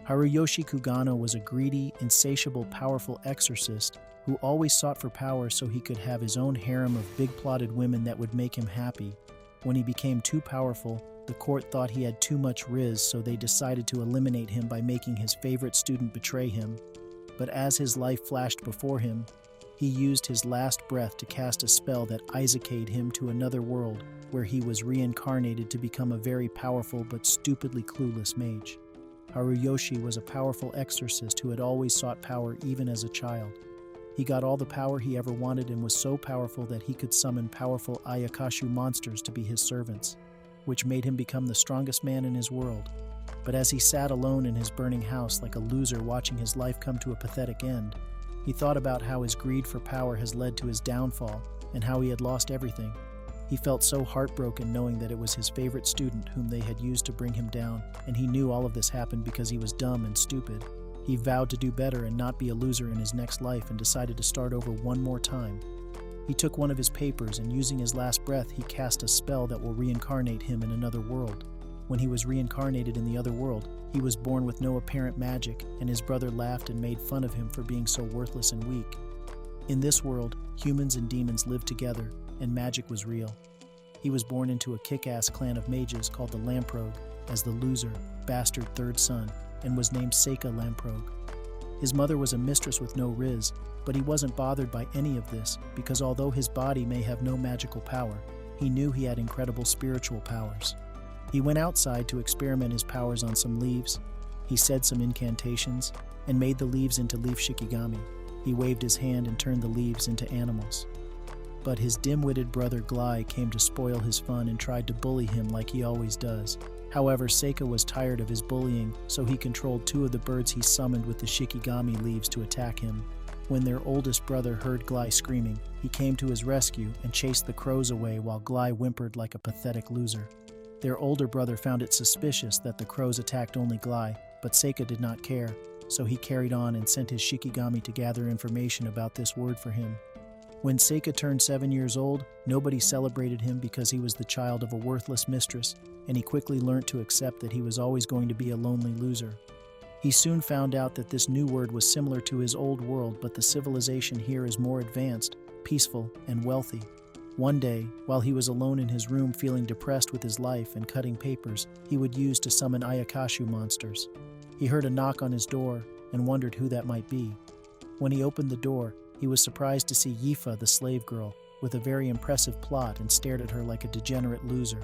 Haruyoshi Kugano was a greedy, insatiable, powerful exorcist who always sought for power so he could have his own harem of big-plotted women that would make him happy. When he became too powerful, the court thought he had too much riz, so they decided to eliminate him by making his favorite student betray him. But as his life flashed before him, he used his last breath to cast a spell that Isaac'd him to another world, where he was reincarnated to become a very powerful but stupidly clueless mage. Haruyoshi was a powerful exorcist who had always sought power even as a child. He got all the power he ever wanted and was so powerful that he could summon powerful Ayakashu monsters to be his servants, which made him become the strongest man in his world. But as he sat alone in his burning house like a loser watching his life come to a pathetic end, he thought about how his greed for power has led to his downfall and how he had lost everything. He felt so heartbroken knowing that it was his favorite student whom they had used to bring him down, and he knew all of this happened because he was dumb and stupid. He vowed to do better and not be a loser in his next life and decided to start over one more time. He took one of his papers and using his last breath, he cast a spell that will reincarnate him in another world. When he was reincarnated in the other world, he was born with no apparent magic, and his brother laughed and made fun of him for being so worthless and weak. In this world, humans and demons lived together, and magic was real. He was born into a kick-ass clan of mages called the Lamprogue as the loser, bastard third son, and was named Seika Lamprogue. His mother was a mistress with no riz, but he wasn't bothered by any of this because although his body may have no magical power, he knew he had incredible spiritual powers. He went outside to experiment his powers on some leaves. He said some incantations and made the leaves into leaf shikigami. He waved his hand and turned the leaves into animals. But his dim-witted brother Glai came to spoil his fun and tried to bully him like he always does. However, Seika was tired of his bullying, so he controlled two of the birds he summoned with the shikigami leaves to attack him. When their oldest brother heard Glai screaming, he came to his rescue and chased the crows away while Glai whimpered like a pathetic loser. Their older brother found it suspicious that the crows attacked only Glai, but Seika did not care, so he carried on and sent his shikigami to gather information about this word for him. When Seika turned 7 years old, nobody celebrated him because he was the child of a worthless mistress, and he quickly learned to accept that he was always going to be a lonely loser. He soon found out that this new word was similar to his old world, but the civilization here is more advanced, peaceful, and wealthy. One day, while he was alone in his room feeling depressed with his life and cutting papers he would use to summon Ayakashu monsters, he heard a knock on his door and wondered who that might be. When he opened the door, he was surprised to see Yifa, the slave girl, with a very impressive plot and stared at her like a degenerate loser.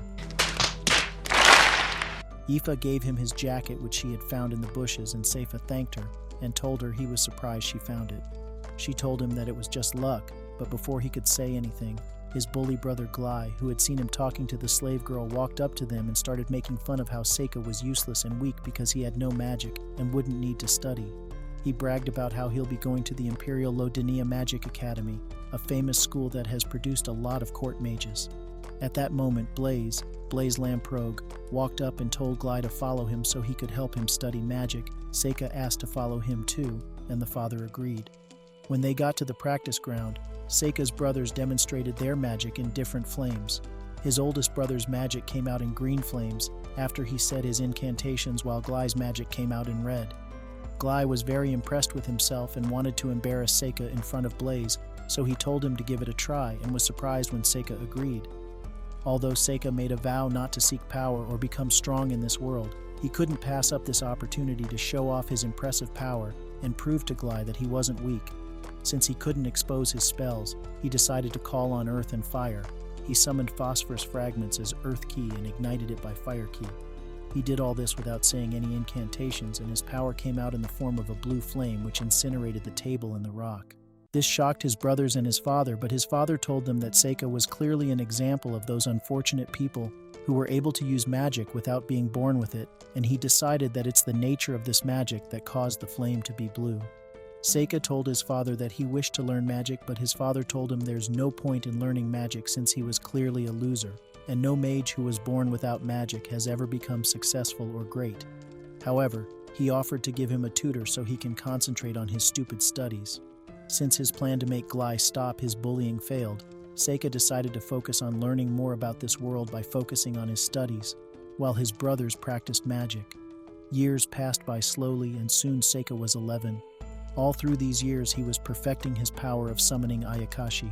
Yifa gave him his jacket which she had found in the bushes, and Seifa thanked her and told her he was surprised she found it. She told him that it was just luck, but before he could say anything, his bully brother Glai, who had seen him talking to the slave girl, walked up to them and started making fun of how Seika was useless and weak because he had no magic and wouldn't need to study. He bragged about how he'll be going to the Imperial Lodinia Magic Academy, a famous school that has produced a lot of court mages. At that moment, Blaze Lamprogue, walked up and told Glai to follow him so he could help him study magic. Seika asked to follow him too, and the father agreed. When they got to the practice ground, Seika's brothers demonstrated their magic in different flames. His oldest brother's magic came out in green flames after he said his incantations, while Glai's magic came out in red. Glai was very impressed with himself and wanted to embarrass Seika in front of Blaze, so he told him to give it a try and was surprised when Seika agreed. Although Seika made a vow not to seek power or become strong in this world, he couldn't pass up this opportunity to show off his impressive power and prove to Glai that he wasn't weak. Since he couldn't expose his spells, he decided to call on earth and fire. He summoned phosphorus fragments as earth key and ignited it by fire key. He did all this without saying any incantations, and his power came out in the form of a blue flame which incinerated the table and the rock. This shocked his brothers and his father, but his father told them that Seika was clearly an example of those unfortunate people who were able to use magic without being born with it, and he decided that it's the nature of this magic that caused the flame to be blue. Seika told his father that he wished to learn magic, but his father told him there's no point in learning magic since he was clearly a loser, and no mage who was born without magic has ever become successful or great. However, he offered to give him a tutor so he can concentrate on his stupid studies. Since his plan to make Glai stop his bullying failed, Seika decided to focus on learning more about this world by focusing on his studies, while his brothers practiced magic. Years passed by slowly, and soon Seika was 11. All through these years, he was perfecting his power of summoning Ayakashi.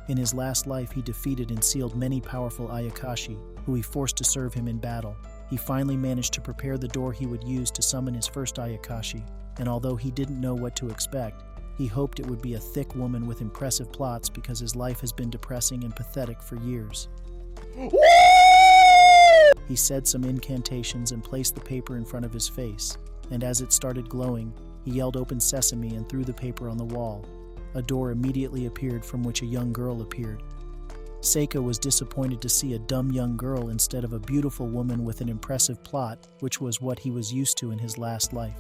In his last life, he defeated and sealed many powerful Ayakashi, who he forced to serve him in battle. He finally managed to prepare the door he would use to summon his first Ayakashi, and although he didn't know what to expect, he hoped it would be a thick woman with impressive plots because his life has been depressing and pathetic for years. He said some incantations and placed the paper in front of his face, and as it started glowing, he yelled "Open Sesame" and threw the paper on the wall. A door immediately appeared from which a young girl appeared. Seika was disappointed to see a dumb young girl instead of a beautiful woman with an impressive plot, which was what he was used to in his last life.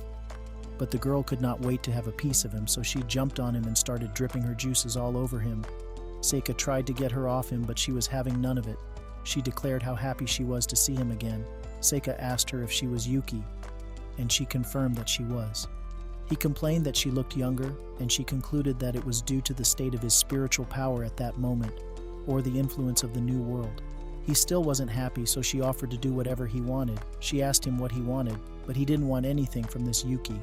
But the girl could not wait to have a piece of him, so she jumped on him and started dripping her juices all over him. Seika tried to get her off him, but she was having none of it. She declared how happy she was to see him again. Seika asked her if she was Yuki, and she confirmed that she was. He complained that she looked younger, and she concluded that it was due to the state of his spiritual power at that moment, or the influence of the new world. He still wasn't happy, so she offered to do whatever he wanted. She asked him what he wanted, but he didn't want anything from this Yuki.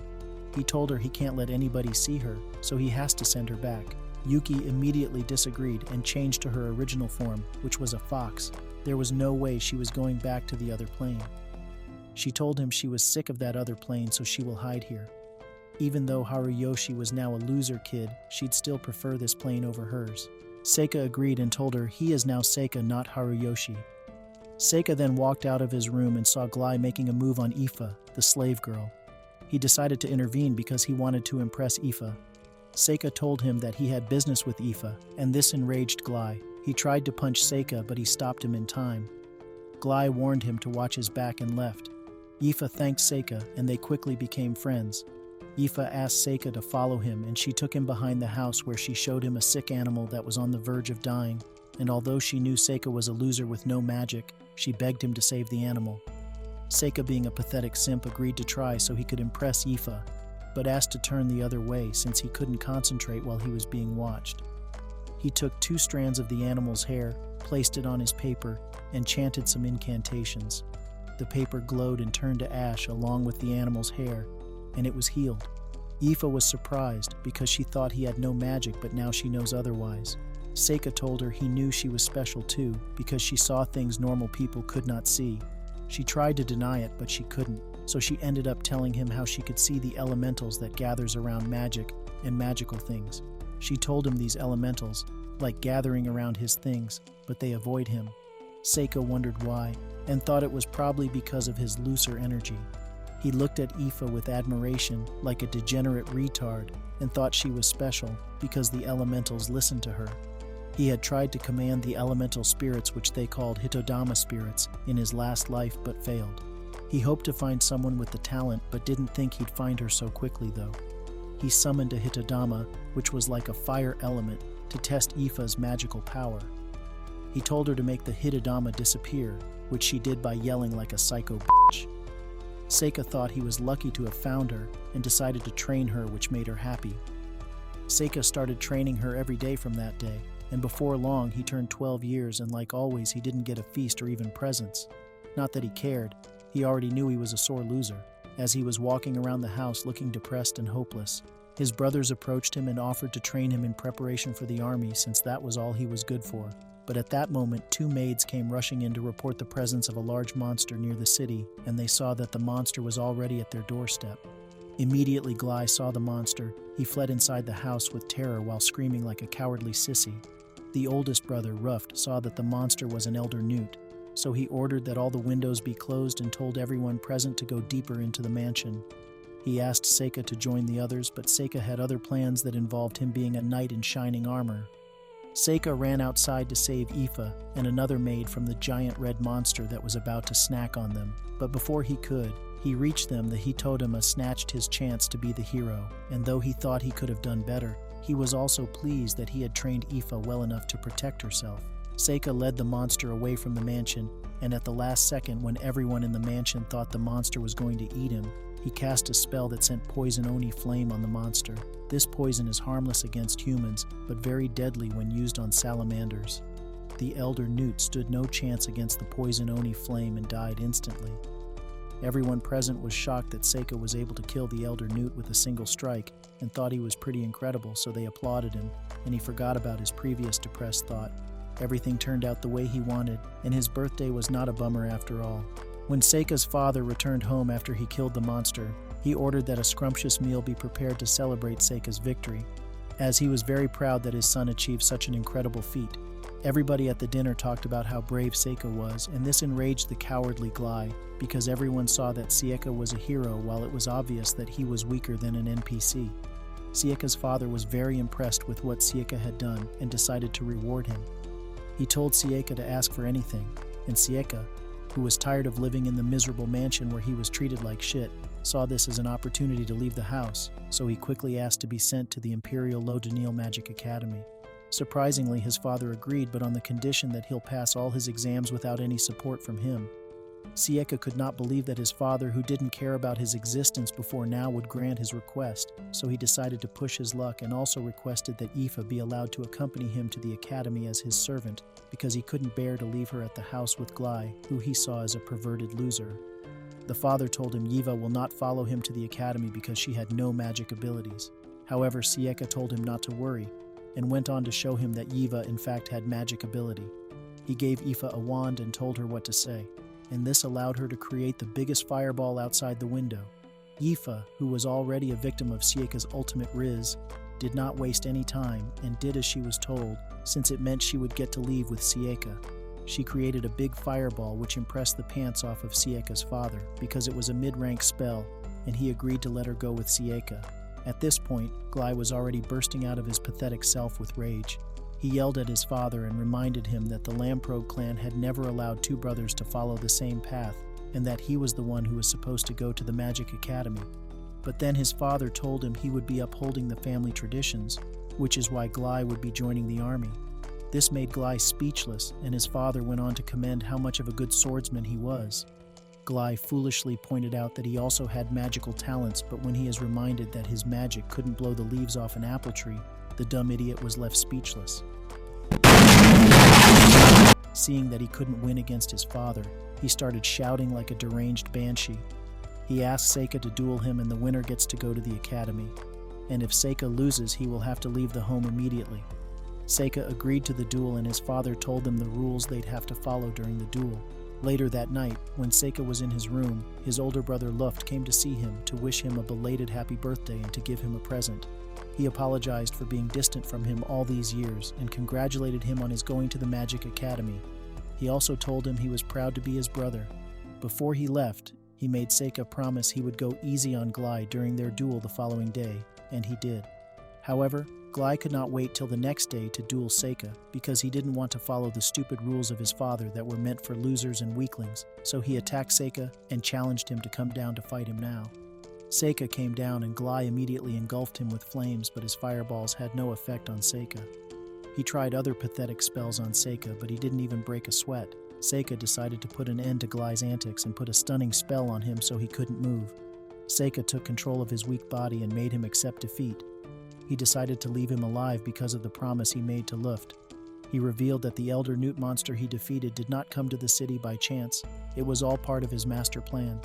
He told her he can't let anybody see her, so he has to send her back. Yuki immediately disagreed and changed to her original form, which was a fox. There was no way she was going back to the other plane. She told him she was sick of that other plane, so she will hide here. Even though Haruyoshi was now a loser kid, she'd still prefer this plane over hers. Seika agreed and told her he is now Seika, not Haruyoshi. Seika then walked out of his room and saw Glai making a move on Ifa, the slave girl. He decided to intervene because he wanted to impress Ifa. Seika told him that he had business with Ifa, and this enraged Glai. He tried to punch Seika, but he stopped him in time. Glai warned him to watch his back and left. Ifa thanked Seika, and they quickly became friends. Ifa asked Seika to follow him, and she took him behind the house where she showed him a sick animal that was on the verge of dying, and although she knew Seika was a loser with no magic, she begged him to save the animal. Seika, being a pathetic simp, agreed to try so he could impress Ifa, but asked to turn the other way since he couldn't concentrate while he was being watched. He took 2 strands of the animal's hair, placed it on his paper, and chanted some incantations. The paper glowed and turned to ash along with the animal's hair, and it was healed. Ifa was surprised because she thought he had no magic, but now she knows otherwise. Seika told her he knew she was special too because she saw things normal people could not see. She tried to deny it, but she couldn't, so she ended up telling him how she could see the elementals that gathers around magic and magical things. She told him these elementals, like gathering around his things, but they avoid him. Seika wondered why, and thought it was probably because of his looser energy. He looked at Ifa with admiration, like a degenerate retard, and thought she was special because the elementals listened to her. He had tried to command the elemental spirits, which they called Hitodama spirits, in his last life but failed. He hoped to find someone with the talent, but didn't think he'd find her so quickly though. He summoned a Hitodama, which was like a fire element, to test Ifa's magical power. He told her to make the Hitodama disappear, which she did by yelling like a psycho bitch. Seika thought he was lucky to have found her and decided to train her, which made her happy. Seika started training her every day from that day, and before long he turned 12 years, and like always he didn't get a feast or even presents. Not that he cared, he already knew he was a sore loser. As he was walking around the house looking depressed and hopeless, his brothers approached him and offered to train him in preparation for the army since that was all he was good for. But at that moment 2 maids came rushing in to report the presence of a large monster near the city, and they saw that the monster was already at their doorstep. Immediately Glai saw the monster. He fled inside the house with terror while screaming like a cowardly sissy. The oldest brother, Ruft, saw that the monster was an elder newt, so he ordered that all the windows be closed and told everyone present to go deeper into the mansion. He asked Seika to join the others, but Seika had other plans that involved him being a knight in shining armor. Seika ran outside to save Ifa and another maid from the giant red monster that was about to snack on them, but before he could, he reached them. The Hitodama snatched his chance to be the hero, and though he thought he could have done better, he was also pleased that he had trained Ifa well enough to protect herself. Seika led the monster away from the mansion, and at the last second, when everyone in the mansion thought the monster was going to eat him, he cast a spell that sent poison oni flame on the monster. This poison is harmless against humans, but very deadly when used on salamanders. The elder newt stood no chance against the poison oni flame and died instantly. Everyone present was shocked that Seika was able to kill the Elder Newt with a single strike and thought he was pretty incredible, so they applauded him, and he forgot about his previous depressed thought. Everything turned out the way he wanted, and his birthday was not a bummer after all. When Seika's father returned home after he killed the monster, he ordered that a scrumptious meal be prepared to celebrate Seika's victory, as he was very proud that his son achieved such an incredible feat. Everybody at the dinner talked about how brave Seika was, and this enraged the cowardly Glai, because everyone saw that Seika was a hero while it was obvious that he was weaker than an NPC. Seika's father was very impressed with what Seika had done and decided to reward him. He told Seika to ask for anything, and Seika, who was tired of living in the miserable mansion where he was treated like shit, saw this as an opportunity to leave the house, so he quickly asked to be sent to the Imperial Lodaniel Magic Academy. Surprisingly, his father agreed, but on the condition that he'll pass all his exams without any support from him. Seika could not believe that his father, who didn't care about his existence before now, would grant his request, so he decided to push his luck and also requested that Aoife be allowed to accompany him to the academy as his servant, because he couldn't bear to leave her at the house with Glai, who he saw as a perverted loser. The father told him Yiva will not follow him to the academy because she had no magic abilities. However, Seika told him not to worry, and went on to show him that Yiva in fact had magic ability. He gave Aoife a wand and told her what to say, and this allowed her to create the biggest fireball outside the window. Aoife, who was already a victim of Seika's ultimate riz, did not waste any time and did as she was told, since it meant she would get to leave with Seika. She created a big fireball which impressed the pants off of Seika's father because it was a mid-rank spell, and he agreed to let her go with Seika. At this point, Glai was already bursting out of his pathetic self with rage. He yelled at his father and reminded him that the Lamprog clan had never allowed two brothers to follow the same path, and that he was the one who was supposed to go to the Magic Academy. But then his father told him he would be upholding the family traditions, which is why Glai would be joining the army. This made Glai speechless, and his father went on to commend how much of a good swordsman he was. Glai foolishly pointed out that he also had magical talents, but when he is reminded that his magic couldn't blow the leaves off an apple tree, the dumb idiot was left speechless. Seeing that he couldn't win against his father, he started shouting like a deranged banshee. He asked Seika to duel him, and the winner gets to go to the academy. And if Seika loses, he will have to leave the home immediately. Seika agreed to the duel, and his father told them the rules they'd have to follow during the duel. Later that night, when Seika was in his room, his older brother Luft came to see him to wish him a belated happy birthday and to give him a present. He apologized for being distant from him all these years and congratulated him on his going to the Magic Academy. He also told him he was proud to be his brother. Before he left, he made Seika promise he would go easy on Glai during their duel the following day, and he did. However, Glai could not wait till the next day to duel Seika because he didn't want to follow the stupid rules of his father that were meant for losers and weaklings, so he attacked Seika and challenged him to come down to fight him now. Seika came down and Glai immediately engulfed him with flames, but his fireballs had no effect on Seika. He tried other pathetic spells on Seika, but he didn't even break a sweat. Seika decided to put an end to Glai's antics and put a stunning spell on him so he couldn't move. Seika took control of his weak body and made him accept defeat. He decided to leave him alive because of the promise he made to Luft. He revealed that the Elder Newt monster he defeated did not come to the city by chance. It was all part of his master plan.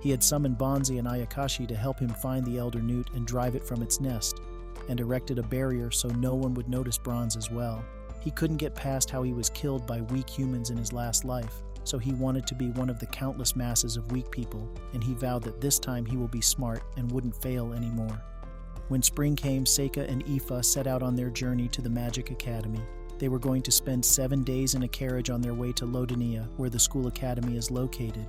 He had summoned Bonzi and Ayakashi to help him find the Elder Newt and drive it from its nest, and erected a barrier so no one would notice Bronze as well. He couldn't get past how he was killed by weak humans in his last life, so he wanted to be one of the countless masses of weak people, and he vowed that this time he will be smart and wouldn't fail anymore. When spring came, Seika and Aoife set out on their journey to the Magic Academy. They were going to spend 7 days in a carriage on their way to Lodania, where the school academy is located.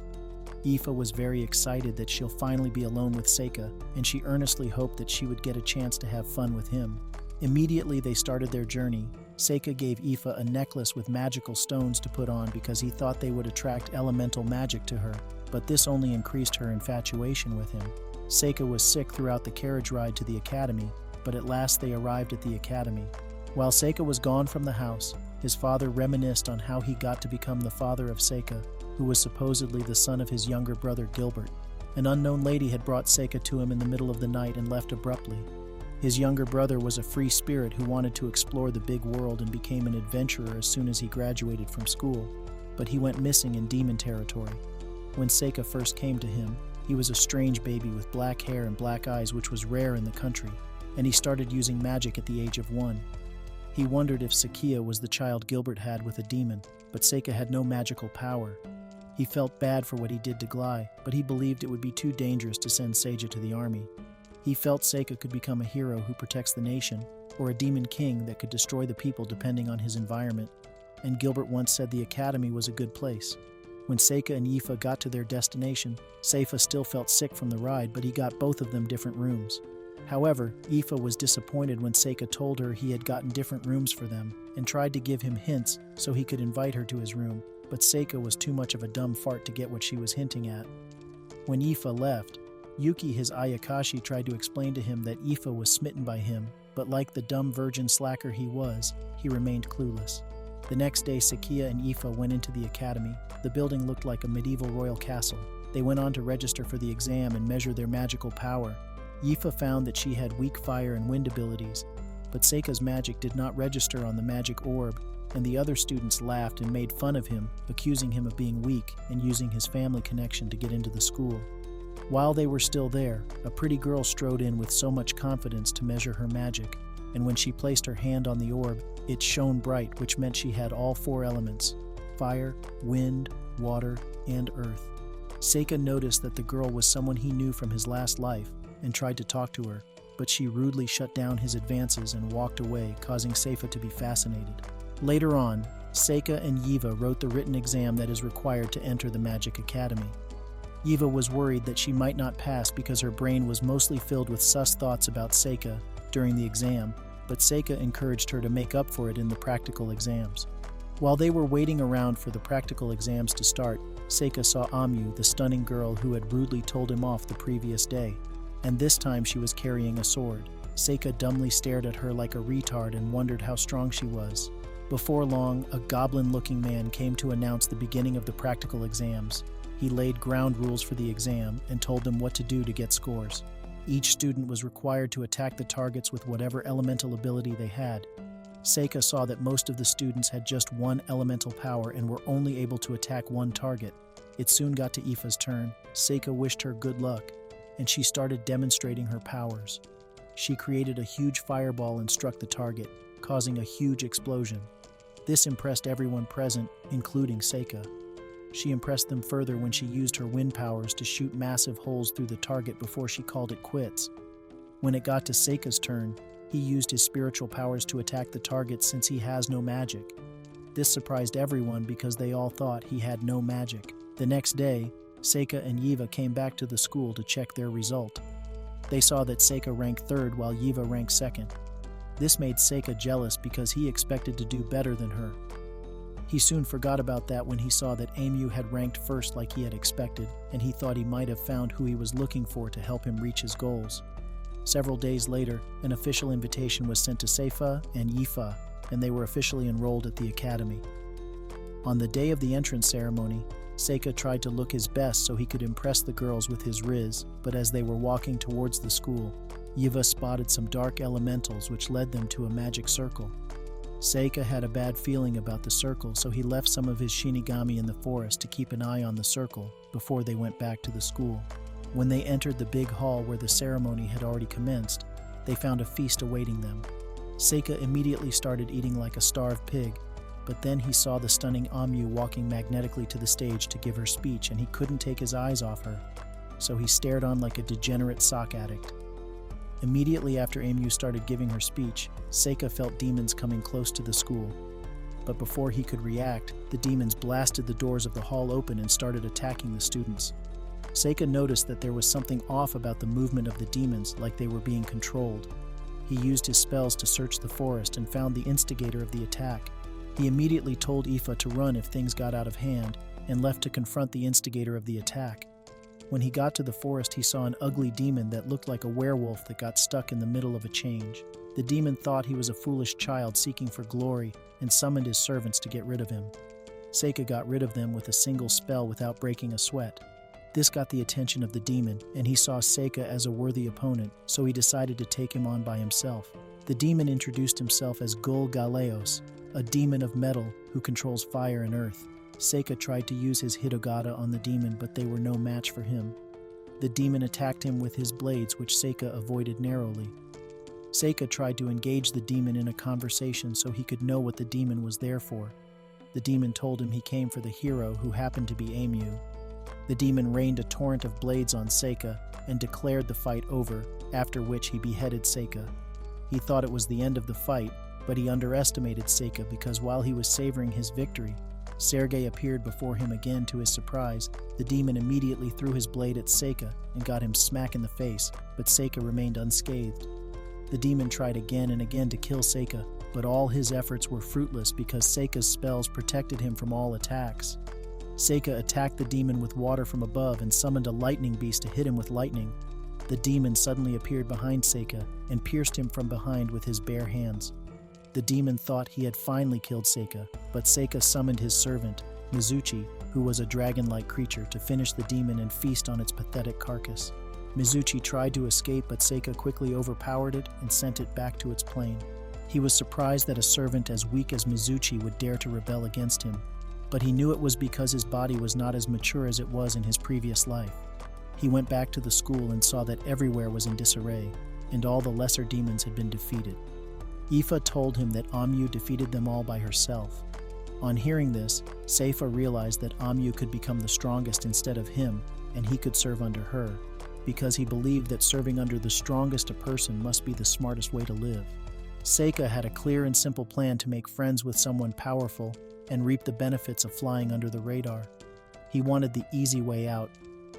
Aoife was very excited that she'll finally be alone with Seika, and she earnestly hoped that she would get a chance to have fun with him. Immediately they started their journey. Seika gave Aoife a necklace with magical stones to put on because he thought they would attract elemental magic to her, but this only increased her infatuation with him. Seika was sick throughout the carriage ride to the academy, but at last they arrived at the academy. While Seika was gone from the house, his father reminisced on how he got to become the father of Seika, who was supposedly the son of his younger brother Gilbert. An unknown lady had brought Seika to him in the middle of the night and left abruptly. His younger brother was a free spirit who wanted to explore the big world and became an adventurer as soon as he graduated from school, but he went missing in demon territory. When Seika first came to him, he was a strange baby with black hair and black eyes, which was rare in the country, and he started using magic at the age of 1. He wondered if Sakia was the child Gilbert had with a demon, but Seika had no magical power. He felt bad for what he did to Glai, but he believed it would be too dangerous to send Seija to the army. He felt Seika could become a hero who protects the nation, or a demon king that could destroy the people depending on his environment. And Gilbert once said the academy was a good place. When Seika and Yifa got to their destination, Seifa still felt sick from the ride, but he got both of them different rooms. However, Yifa was disappointed when Seika told her he had gotten different rooms for them and tried to give him hints so he could invite her to his room, but Seika was too much of a dumb fart to get what she was hinting at. When Yifa left, Yuki, his Ayakashi, tried to explain to him that Yifa was smitten by him, but like the dumb virgin slacker he was, he remained clueless. The next day, Sakia and Yifa went into the academy. The building looked like a medieval royal castle. They went on to register for the exam and measure their magical power. Yifa found that she had weak fire and wind abilities, but Seika's magic did not register on the magic orb, and the other students laughed and made fun of him, accusing him of being weak and using his family connection to get into the school. While they were still there, a pretty girl strode in with so much confidence to measure her magic, and when she placed her hand on the orb, it shone bright, which meant she had all 4 elements: fire, wind, water, and earth. Seika noticed that the girl was someone he knew from his last life and tried to talk to her, but she rudely shut down his advances and walked away, causing Seifa to be fascinated. Later on, Seika and Yiva wrote the written exam that is required to enter the Magic Academy. Yiva was worried that she might not pass because her brain was mostly filled with sus thoughts about Seika during the exam, but Seika encouraged her to make up for it in the practical exams. While they were waiting around for the practical exams to start, Seika saw Amu, the stunning girl who had rudely told him off the previous day, and this time she was carrying a sword. Seika dumbly stared at her like a retard and wondered how strong she was. Before long, a goblin-looking man came to announce the beginning of the practical exams. He laid ground rules for the exam and told them what to do to get scores. Each student was required to attack the targets with whatever elemental ability they had. Seika saw that most of the students had just 1 elemental power and were only able to attack 1 target. It soon got to Aoife's turn. Seika wished her good luck, and she started demonstrating her powers. She created a huge fireball and struck the target, causing a huge explosion. This impressed everyone present, including Seika. She impressed them further when she used her wind powers to shoot massive holes through the target before she called it quits. When it got to Seika's turn, he used his spiritual powers to attack the target since he has no magic. This surprised everyone because they all thought he had no magic. The next day, Seika and Yiva came back to the school to check their result. They saw that Seika ranked 3rd while Yiva ranked 2nd. This made Seika jealous because he expected to do better than her. He soon forgot about that when he saw that Amu had ranked 1st like he had expected, and he thought he might have found who he was looking for to help him reach his goals. Several days later, an official invitation was sent to Seifa and Yifa, and they were officially enrolled at the academy. On the day of the entrance ceremony, Seika tried to look his best so he could impress the girls with his riz, but as they were walking towards the school, Yiva spotted some dark elementals which led them to a magic circle. Seika had a bad feeling about the circle, so he left some of his Shinigami in the forest to keep an eye on the circle before they went back to the school. When they entered the big hall where the ceremony had already commenced, they found a feast awaiting them. Seika immediately started eating like a starved pig, but then he saw the stunning Amu walking magnetically to the stage to give her speech, and he couldn't take his eyes off her, so he stared on like a degenerate sock addict. Immediately after Amu started giving her speech, Seika felt demons coming close to the school. But before he could react, the demons blasted the doors of the hall open and started attacking the students. Seika noticed that there was something off about the movement of the demons, like they were being controlled. He used his spells to search the forest and found the instigator of the attack. He immediately told Aoife to run if things got out of hand, and left to confront the instigator of the attack. When he got to the forest, he saw an ugly demon that looked like a werewolf that got stuck in the middle of a change. The demon thought he was a foolish child seeking for glory and summoned his servants to get rid of him. Seika got rid of them with a single spell without breaking a sweat. This got the attention of the demon, and he saw Seika as a worthy opponent, so he decided to take him on by himself. The demon introduced himself as Gul Galeos, a demon of metal who controls fire and earth. Seika tried to use his Hitogata on the demon, but they were no match for him. The demon attacked him with his blades, which Seika avoided narrowly. Seika tried to engage the demon in a conversation so he could know what the demon was there for. The demon told him he came for the hero, who happened to be Amu. The demon rained a torrent of blades on Seika and declared the fight over, after which he beheaded Seika. He thought it was the end of the fight, but he underestimated Seika because while he was savoring his victory, Sergei appeared before him again. To his surprise, the demon immediately threw his blade at Seika and got him smack in the face, but Seika remained unscathed. The demon tried again and again to kill Seika, but all his efforts were fruitless because Seika's spells protected him from all attacks. Seika attacked the demon with water from above and summoned a lightning beast to hit him with lightning. The demon suddenly appeared behind Seika and pierced him from behind with his bare hands. The demon thought he had finally killed Seika, but Seika summoned his servant, Mizuchi, who was a dragon-like creature, to finish the demon and feast on its pathetic carcass. Mizuchi tried to escape, but Seika quickly overpowered it and sent it back to its plane. He was surprised that a servant as weak as Mizuchi would dare to rebel against him, but he knew it was because his body was not as mature as it was in his previous life. He went back to the school and saw that everywhere was in disarray, and all the lesser demons had been defeated. Aoife told him that Amu defeated them all by herself. On hearing this, Seifa realized that Amu could become the strongest instead of him, and he could serve under her, because he believed that serving under the strongest a person must be the smartest way to live. Seika had a clear and simple plan to make friends with someone powerful and reap the benefits of flying under the radar. He wanted the easy way out,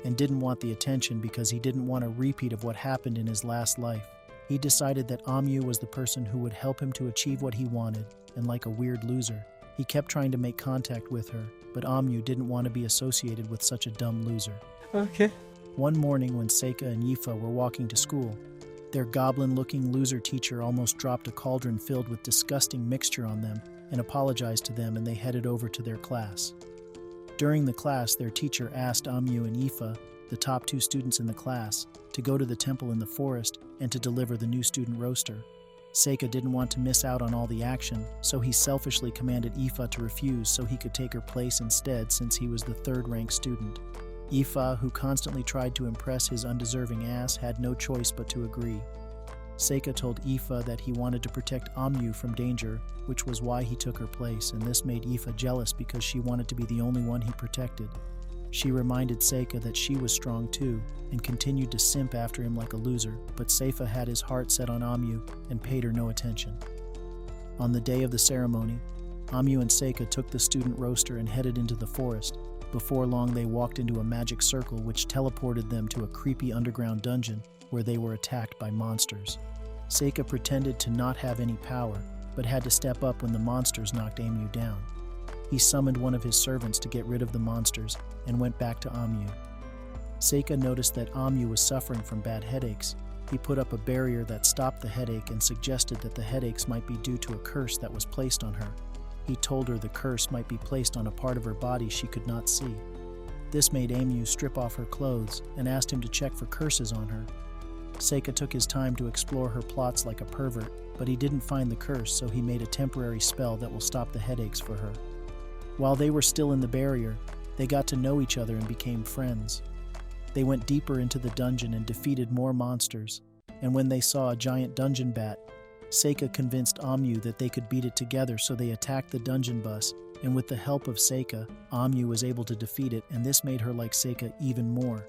and didn't want the attention because he didn't want a repeat of what happened in his last life. He decided that Amu was the person who would help him to achieve what he wanted, and like a weird loser, he kept trying to make contact with her, but Amu didn't want to be associated with such a dumb loser. Okay. One morning when Seika and Aoife were walking to school, their goblin-looking loser teacher almost dropped a cauldron filled with disgusting mixture on them and apologized to them, and they headed over to their class. During the class, their teacher asked Amu and Aoife, the top 2 students in the class, to go to the temple in the forest and to deliver the new student roster. Seika didn't want to miss out on all the action, so he selfishly commanded Aoife to refuse so he could take her place instead, since he was the 3rd-ranked student. Aoife, who constantly tried to impress his undeserving ass, had no choice but to agree. Seika told Aoife that he wanted to protect Amu from danger, which was why he took her place, and this made Aoife jealous because she wanted to be the only one he protected. She reminded Seika that she was strong too, and continued to simp after him like a loser, but Seifa had his heart set on Amu and paid her no attention. On the day of the ceremony, Amu and Seika took the student roster and headed into the forest. Before long, they walked into a magic circle which teleported them to a creepy underground dungeon where they were attacked by monsters. Seika pretended to not have any power, but had to step up when the monsters knocked Amu down. He summoned one of his servants to get rid of the monsters and went back to Amu. Seika noticed that Amu was suffering from bad headaches. He put up a barrier that stopped the headache and suggested that the headaches might be due to a curse that was placed on her. He told her the curse might be placed on a part of her body she could not see. This made Amu strip off her clothes and asked him to check for curses on her. Seika took his time to explore her plots like a pervert, but he didn't find the curse, so he made a temporary spell that will stop the headaches for her. While they were still in the barrier, they got to know each other and became friends. They went deeper into the dungeon and defeated more monsters, and when they saw a giant dungeon bat, Seika convinced Amu that they could beat it together, so they attacked the dungeon bus, and with the help of Seika, Amu was able to defeat it, and this made her like Seika even more.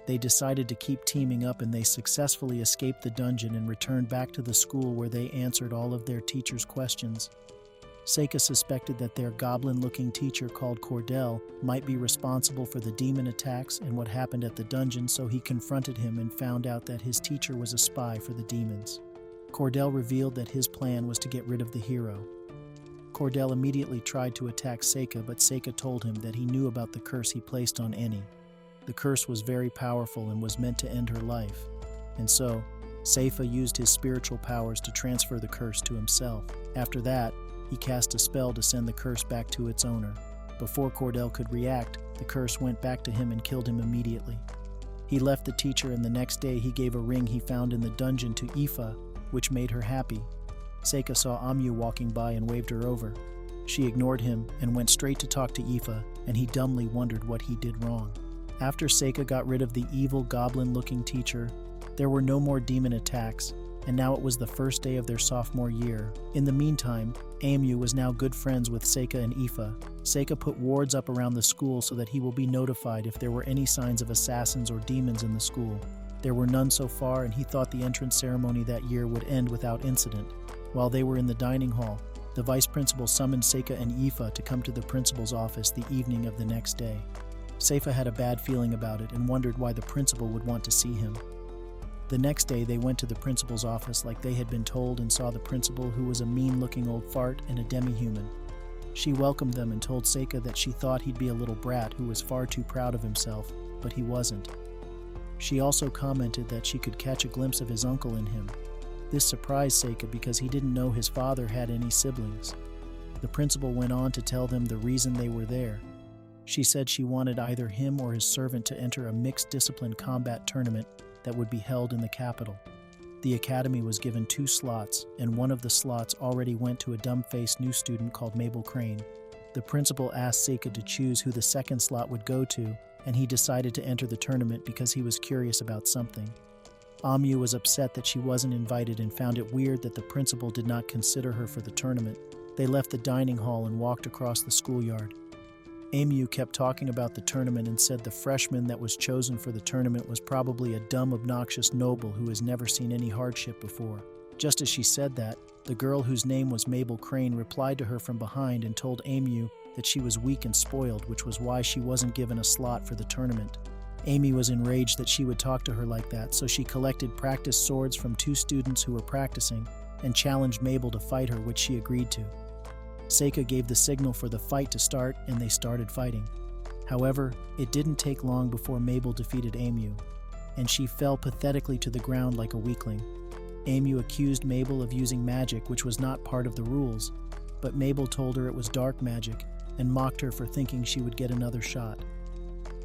They decided to keep teaming up, and they successfully escaped the dungeon and returned back to the school where they answered all of their teacher's questions. Seika suspected that their goblin-looking teacher called Cordell might be responsible for the demon attacks and what happened at the dungeon, so he confronted him and found out that his teacher was a spy for the demons. Cordell revealed that his plan was to get rid of the hero. Cordell immediately tried to attack Seika, but Seika told him that he knew about the curse he placed on Annie. The curse was very powerful and was meant to end her life, and so Seifa used his spiritual powers to transfer the curse to himself. After that, he cast a spell to send the curse back to its owner. Before Cordell could react, the curse went back to him and killed him immediately. He left the teacher, and the next day he gave a ring he found in the dungeon to Aoife, which made her happy. Seika saw Amu walking by and waved her over. She ignored him and went straight to talk to Aoife, and he dumbly wondered what he did wrong. After Seika got rid of the evil goblin-looking teacher, there were no more demon attacks, and now it was the first day of their sophomore year. In the meantime, Amu was now good friends with Seika and Aoife. Seika put wards up around the school so that he will be notified if there were any signs of assassins or demons in the school. There were none so far, and he thought the entrance ceremony that year would end without incident. While they were in the dining hall, the vice principal summoned Seika and Aoife to come to the principal's office the evening of the next day. Seika had a bad feeling about it and wondered why the principal would want to see him. The next day, they went to the principal's office like they had been told and saw the principal, who was a mean-looking old fart and a demi-human. She welcomed them and told Seika that she thought he'd be a little brat who was far too proud of himself, but he wasn't. She also commented that she could catch a glimpse of his uncle in him. This surprised Seika because he didn't know his father had any siblings. The principal went on to tell them the reason they were there. She said she wanted either him or his servant to enter a mixed-discipline combat tournament that would be held in the capital. The academy was given 2 slots, and one of the slots already went to a dumb-faced new student called Mabel Crane. The principal asked Seika to choose who the second slot would go to, and he decided to enter the tournament because he was curious about something. Amu was upset that she wasn't invited and found it weird that the principal did not consider her for the tournament. They left the dining hall and walked across the schoolyard. Amu kept talking about the tournament and said the freshman that was chosen for the tournament was probably a dumb, obnoxious noble who has never seen any hardship before. Just as she said that, the girl whose name was Mabel Crane replied to her from behind and told Amu that she was weak and spoiled, which was why she wasn't given a slot for the tournament. Amy was enraged that she would talk to her like that, so she collected practice swords from 2 students who were practicing and challenged Mabel to fight her, which she agreed to. Seika gave the signal for the fight to start, and they started fighting. However, it didn't take long before Mabel defeated Amu, and she fell pathetically to the ground like a weakling. Amu accused Mabel of using magic, which was not part of the rules, but Mabel told her it was dark magic and mocked her for thinking she would get another shot.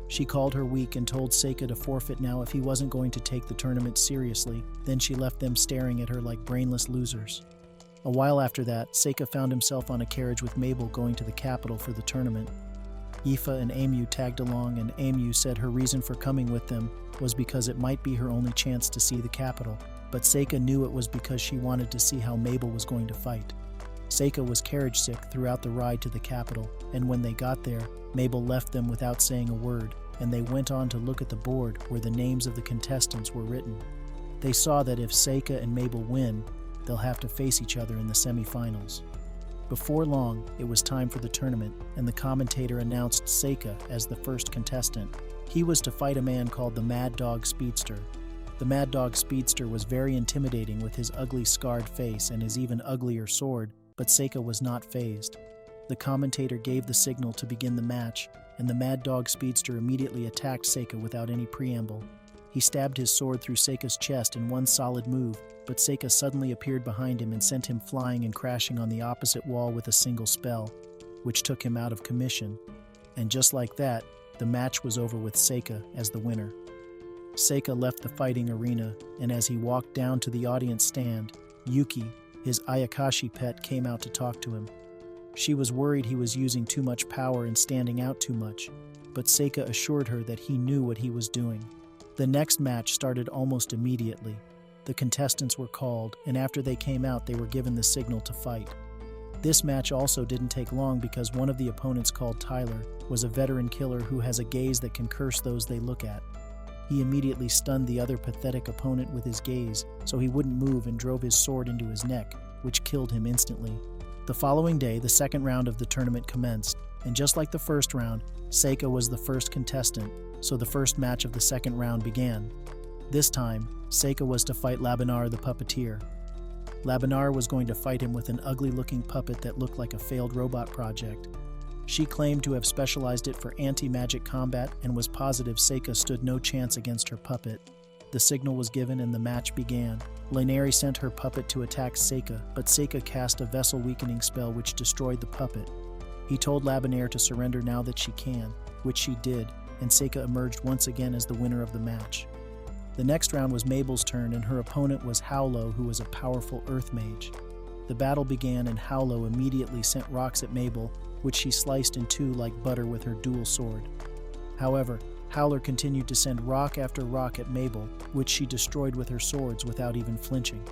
She called her weak and told Seika to forfeit now if he wasn't going to take the tournament seriously. Then she left them staring at her like brainless losers. A while after that, Seika found himself on a carriage with Mabel going to the capital for the tournament. Aoife and Amu tagged along, and Amu said her reason for coming with them was because it might be her only chance to see the capital, but Seika knew it was because she wanted to see how Mabel was going to fight. Seika was carriage sick throughout the ride to the capital, and when they got there, Mabel left them without saying a word, and they went on to look at the board where the names of the contestants were written. They saw that if Seika and Mabel win, they'll have to face each other in the semifinals. Before long, it was time for the tournament, and the commentator announced Seika as the first contestant. He was to fight a man called the Mad Dog Speedster. The Mad Dog Speedster was very intimidating with his ugly scarred face and his even uglier sword, but Seika was not fazed. The commentator gave the signal to begin the match, and the Mad Dog Speedster immediately attacked Seika without any preamble. He stabbed his sword through Seika's chest in one solid move, but Seika suddenly appeared behind him and sent him flying and crashing on the opposite wall with a single spell, which took him out of commission. And just like that, the match was over with Seika as the winner. Seika left the fighting arena, and as he walked down to the audience stand, Yuki, his Ayakashi pet, came out to talk to him. She was worried he was using too much power and standing out too much, but Seika assured her that he knew what he was doing. The next match started almost immediately. The contestants were called, and after they came out, they were given the signal to fight. This match also didn't take long because one of the opponents, called Tyler, was a veteran killer who has a gaze that can curse those they look at. He immediately stunned the other pathetic opponent with his gaze, so he wouldn't move, and drove his sword into his neck, which killed him instantly. The following day, the second round of the tournament commenced, and just like the first round, Seika was the first contestant, so the first match of the second round began. This time, Seika was to fight Labanar the puppeteer. Labanar was going to fight him with an ugly-looking puppet that looked like a failed robot project. She claimed to have specialized it for anti-magic combat and was positive Seika stood no chance against her puppet. The signal was given and the match began. Lainari sent her puppet to attack Seika, but Seika cast a vessel-weakening spell which destroyed the puppet. He told Labanar to surrender now that she can, which she did, and Seika emerged once again as the winner of the match. The next round was Mabel's turn, and her opponent was Howlo, who was a powerful earth mage. The battle began and Howlo immediately sent rocks at Mabel, which she sliced in two like butter with her dual sword. However, Howler continued to send rock after rock at Mabel, which she destroyed with her swords without even flinching.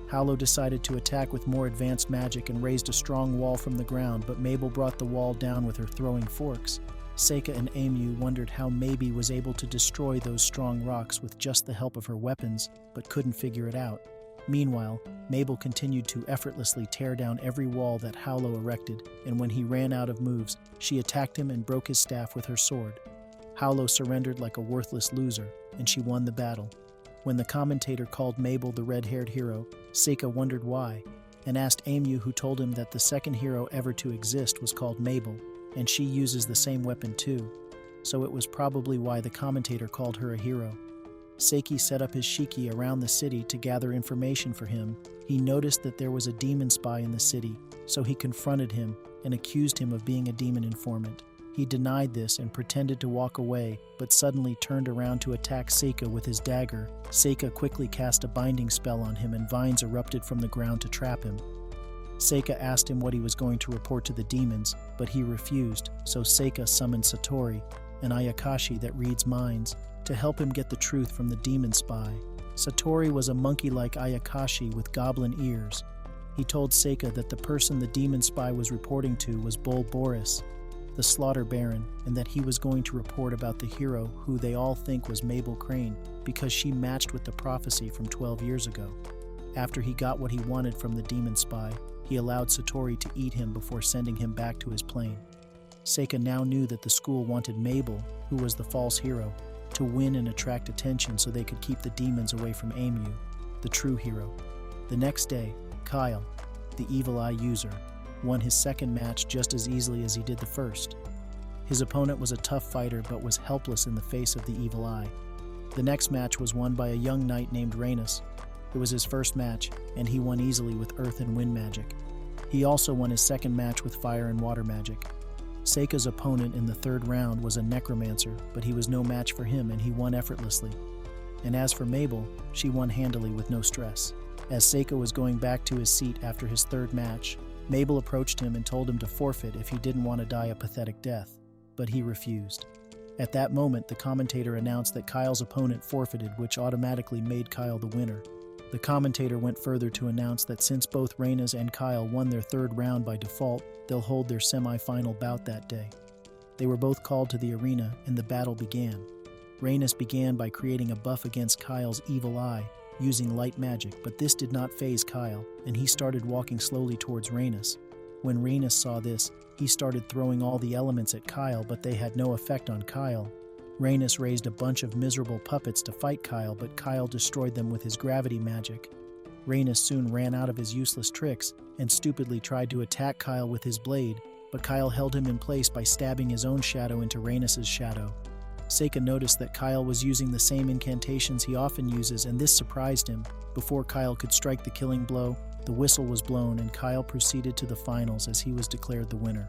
Howlo decided to attack with more advanced magic and raised a strong wall from the ground, but Mabel brought the wall down with her throwing forks. Seika and Amu wondered how Maybe was able to destroy those strong rocks with just the help of her weapons, but couldn't figure it out. Meanwhile, Mabel continued to effortlessly tear down every wall that Howlo erected, and when he ran out of moves, she attacked him and broke his staff with her sword. Howlo surrendered like a worthless loser, and she won the battle. When the commentator called Mabel the red-haired hero, Seika wondered why, and asked Amu, who told him that the second hero ever to exist was called Mabel, and she uses the same weapon too, so it was probably why the commentator called her a hero. Seiki set up his shiki around the city to gather information for him. He noticed that there was a demon spy in the city, so he confronted him and accused him of being a demon informant. He denied this and pretended to walk away, but suddenly turned around to attack Seika with his dagger. Seika quickly cast a binding spell on him and vines erupted from the ground to trap him. Seika asked him what he was going to report to the demons, but he refused, so Seika summoned Satori, an Ayakashi that reads minds, to help him get the truth from the demon spy. Satori was a monkey-like Ayakashi with goblin ears. He told Seika that the person the demon spy was reporting to was Bull Boris, the slaughter baron, and that he was going to report about the hero who they all think was Mabel Crane because she matched with the prophecy from 12 years ago. After he got what he wanted from the demon spy, he allowed Satori to eat him before sending him back to his plane. Seika now knew that the school wanted Mabel, who was the false hero, to win and attract attention so they could keep the demons away from Amu, the true hero. The next day, Kyle, the evil eye user, won his second match just as easily as he did the first. His opponent was a tough fighter but was helpless in the face of the evil eye. The next match was won by a young knight named Rhaenys. It was his first match, and he won easily with earth and wind magic. He also won his second match with fire and water magic. Seika's opponent in the third round was a necromancer, but he was no match for him and he won effortlessly. And as for Mabel, she won handily with no stress. As Seika was going back to his seat after his third match, Mabel approached him and told him to forfeit if he didn't want to die a pathetic death, but he refused. At that moment, the commentator announced that Kyle's opponent forfeited, which automatically made Kyle the winner. The commentator went further to announce that since both Rhaenys and Kyle won their third round by default, they'll hold their semi-final bout that day. They were both called to the arena, and the battle began. Rhaenys began by creating a buff against Kyle's evil eye, using light magic, but this did not faze Kyle, and he started walking slowly towards Rhaenys. When Rhaenys saw this, he started throwing all the elements at Kyle, but they had no effect on Kyle. Rhaenys raised a bunch of miserable puppets to fight Kyle, but Kyle destroyed them with his gravity magic. Rhaenys soon ran out of his useless tricks and stupidly tried to attack Kyle with his blade, but Kyle held him in place by stabbing his own shadow into Rhaenys' shadow. Seika noticed that Kyle was using the same incantations he often uses, and this surprised him. Before Kyle could strike the killing blow, the whistle was blown and Kyle proceeded to the finals as he was declared the winner.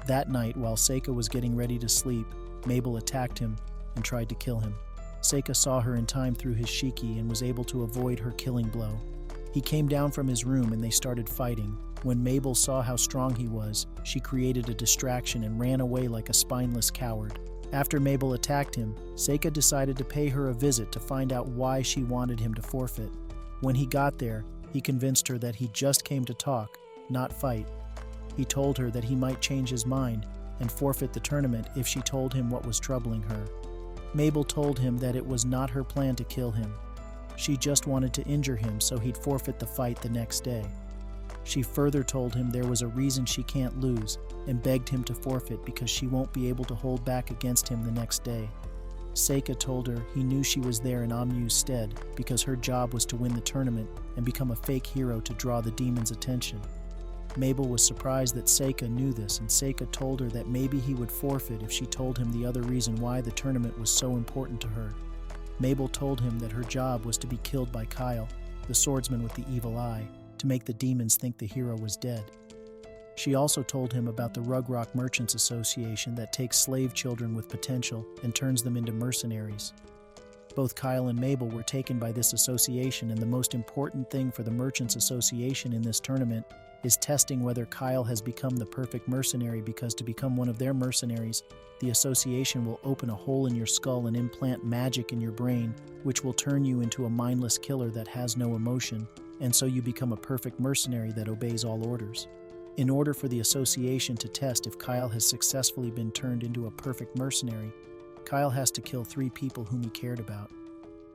That night, while Seika was getting ready to sleep, Mabel attacked him and tried to kill him. Seika saw her in time through his shiki and was able to avoid her killing blow. He came down from his room and they started fighting. When Mabel saw how strong he was, she created a distraction and ran away like a spineless coward. After Mabel attacked him, Seika decided to pay her a visit to find out why she wanted him to forfeit. When he got there, he convinced her that he just came to talk, not fight. He told her that he might change his mind and forfeit the tournament if she told him what was troubling her. Mabel told him that it was not her plan to kill him. She just wanted to injure him so he'd forfeit the fight the next day. She further told him there was a reason she can't lose and begged him to forfeit because she won't be able to hold back against him the next day. Seika told her he knew she was there in Amu's stead because her job was to win the tournament and become a fake hero to draw the demon's attention. Mabel was surprised that Seika knew this, and Seika told her that maybe he would forfeit if she told him the other reason why the tournament was so important to her. Mabel told him that her job was to be killed by Kyle, the swordsman with the evil eye, to make the demons think the hero was dead. She also told him about the Rugrock Merchants Association that takes slave children with potential and turns them into mercenaries. Both Kyle and Mabel were taken by this association, and the most important thing for the Merchants Association in this tournament is testing whether Kyle has become the perfect mercenary, because to become one of their mercenaries, the association will open a hole in your skull and implant magic in your brain, which will turn you into a mindless killer that has no emotion, and so you become a perfect mercenary that obeys all orders. In order for the association to test if Kyle has successfully been turned into a perfect mercenary, Kyle has to kill 3 people whom he cared about.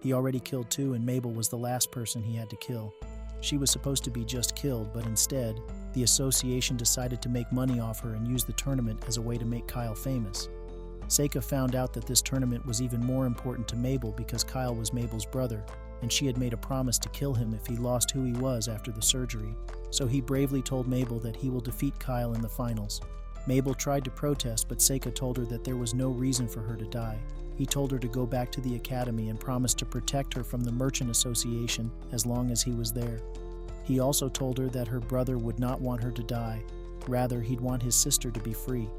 He already killed 2, and Mabel was the last person he had to kill. She was supposed to be just killed, but instead, the association decided to make money off her and use the tournament as a way to make Kyle famous. Seika found out that this tournament was even more important to Mabel because Kyle was Mabel's brother, and she had made a promise to kill him if he lost who he was after the surgery. So he bravely told Mabel that he will defeat Kyle in the finals. Mabel tried to protest, but Seika told her that there was no reason for her to die. He told her to go back to the academy and promised to protect her from the Merchant Association as long as he was there. He also told her that her brother would not want her to die. Rather, he'd want his sister to be free.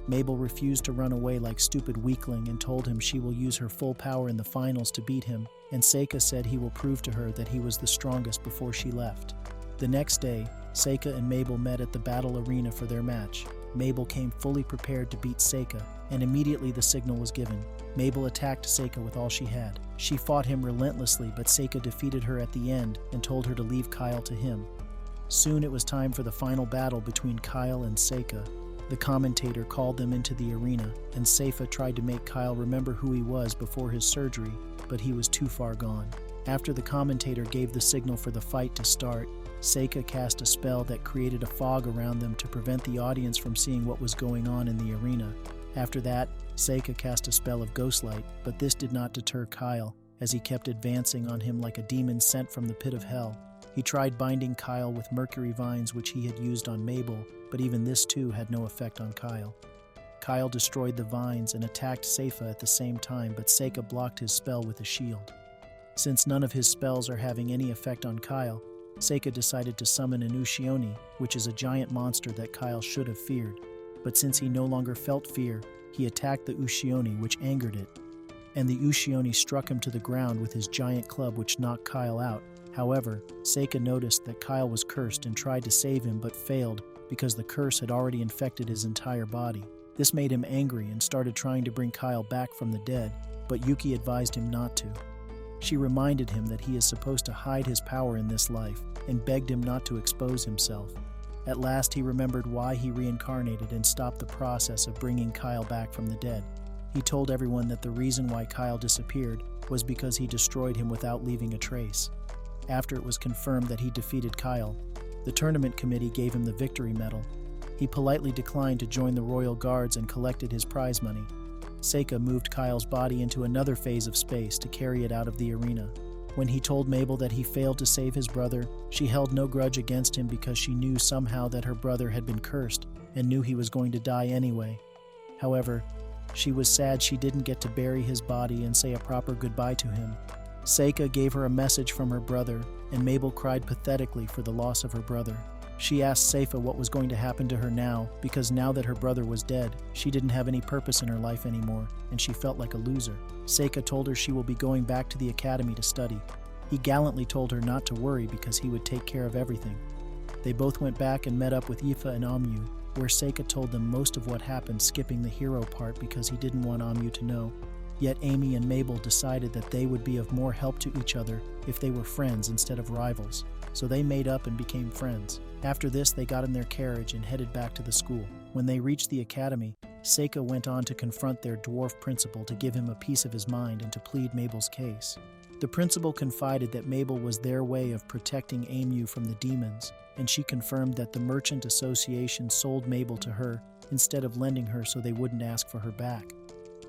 Mabel refused to run away like stupid weakling and told him she will use her full power in the finals to beat him, and Seika said he will prove to her that he was the strongest before she left. The next day, Seika and Mabel met at the battle arena for their match. Mabel came fully prepared to beat Seika, and immediately the signal was given. Mabel attacked Seika with all she had. She fought him relentlessly, but Seika defeated her at the end and told her to leave Kyle to him. Soon it was time for the final battle between Kyle and Seika. The commentator called them into the arena, and Seika tried to make Kyle remember who he was before his surgery, but he was too far gone. After the commentator gave the signal for the fight to start, Seika cast a spell that created a fog around them to prevent the audience from seeing what was going on in the arena. After that, Seika cast a spell of ghostlight, but this did not deter Kyle, as he kept advancing on him like a demon sent from the pit of hell. He tried binding Kyle with mercury vines which he had used on Mabel, but even this too had no effect on Kyle. Kyle destroyed the vines and attacked Seika at the same time, but Seika blocked his spell with a shield. Since none of his spells are having any effect on Kyle, Seika decided to summon an Ushioni, which is a giant monster that Kyle should have feared. But since he no longer felt fear, he attacked the Ushioni, which angered it. And the Ushioni struck him to the ground with his giant club, which knocked Kyle out. However, Seika noticed that Kyle was cursed and tried to save him but failed because the curse had already infected his entire body. This made him angry and started trying to bring Kyle back from the dead, but Yuki advised him not to. She reminded him that he is supposed to hide his power in this life and begged him not to expose himself. At last he remembered why he reincarnated and stopped the process of bringing Kyle back from the dead. He told everyone that the reason why Kyle disappeared was because he destroyed him without leaving a trace. After it was confirmed that he defeated Kyle, the tournament committee gave him the victory medal. He politely declined to join the royal guards and collected his prize money. Seika moved Kyle's body into another phase of space to carry it out of the arena. When he told Mabel that he failed to save his brother, she held no grudge against him because she knew somehow that her brother had been cursed and knew he was going to die anyway. However, she was sad she didn't get to bury his body and say a proper goodbye to him. Seika gave her a message from her brother, and Mabel cried pathetically for the loss of her brother. She asked Seika what was going to happen to her now, because now that her brother was dead, she didn't have any purpose in her life anymore, and she felt like a loser. Seika told her she will be going back to the academy to study. He gallantly told her not to worry because he would take care of everything. They both went back and met up with Aoife and Amyu, where Seika told them most of what happened, skipping the hero part because he didn't want Amyu to know. Yet Amy and Mabel decided that they would be of more help to each other if they were friends instead of rivals, so they made up and became friends. After this, they got in their carriage and headed back to the school. When they reached the academy, Seika went on to confront their dwarf principal to give him a piece of his mind and to plead Mabel's case. The principal confided that Mabel was their way of protecting Amyu from the demons, and she confirmed that the Merchant Association sold Mabel to her instead of lending her so they wouldn't ask for her back.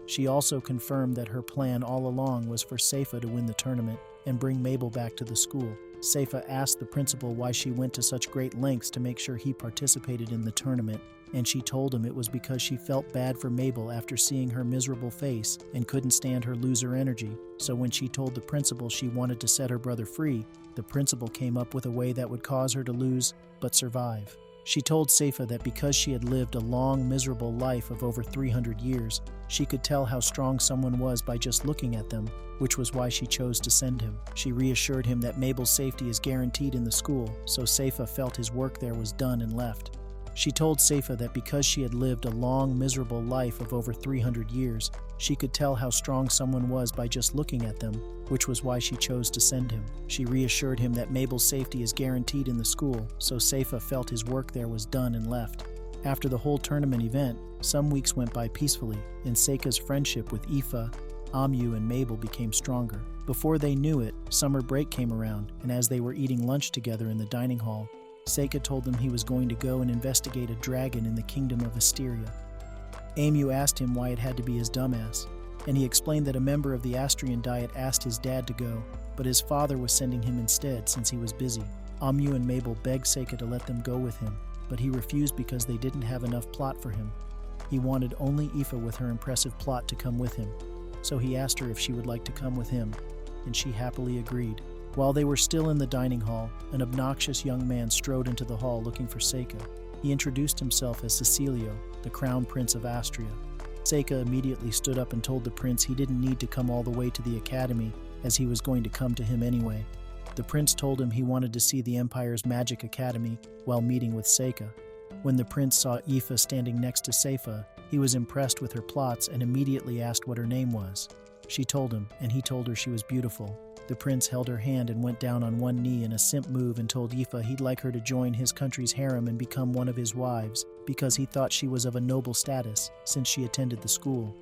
She also confirmed that her plan all along was for Seika to win the tournament and bring Mabel back to the school. Seika asked the principal why she went to such great lengths to make sure he participated in the tournament, and she told him it was because she felt bad for Mabel after seeing her miserable face and couldn't stand her loser energy. So when she told the principal she wanted to set her brother free, the principal came up with a way that would cause her to lose but survive. She told Seifa that because she had lived a long, miserable life of over 300 years, she could tell how strong someone was by just looking at them, which was why she chose to send him. She reassured him that Mabel's safety is guaranteed in the school, so Seifa felt his work there was done and left. She told Seifa that because she had lived a long, miserable life of over 300 years, she could tell how strong someone was by just looking at them, which was why she chose to send him. She reassured him that Mabel's safety is guaranteed in the school, so Seifa felt his work there was done and left. After the whole tournament event, some weeks went by peacefully, and Seika's friendship with Aoife, Amu, and Mabel became stronger. Before they knew it, summer break came around, and as they were eating lunch together in the dining hall, Seika told them he was going to go and investigate a dragon in the kingdom of Asteria. Amu asked him why it had to be his dumbass, and he explained that a member of the Astrian Diet asked his dad to go, but his father was sending him instead since he was busy. Amu and Mabel begged Seika to let them go with him, but he refused because they didn't have enough plot for him. He wanted only Aoife with her impressive plot to come with him, so he asked her if she would like to come with him, and she happily agreed. While they were still in the dining hall, an obnoxious young man strode into the hall looking for Seika. He introduced himself as Cecilio, the crown prince of Astria. Seika immediately stood up and told the prince he didn't need to come all the way to the academy, as he was going to come to him anyway. The prince told him he wanted to see the Empire's magic academy while meeting with Seika. When the prince saw Aoife standing next to Seifa, he was impressed with her plots and immediately asked what her name was. She told him, and he told her she was beautiful. The prince held her hand and went down on one knee in a simp move and told Aoife he'd like her to join his country's harem and become one of his wives, because he thought she was of a noble status, since she attended the school.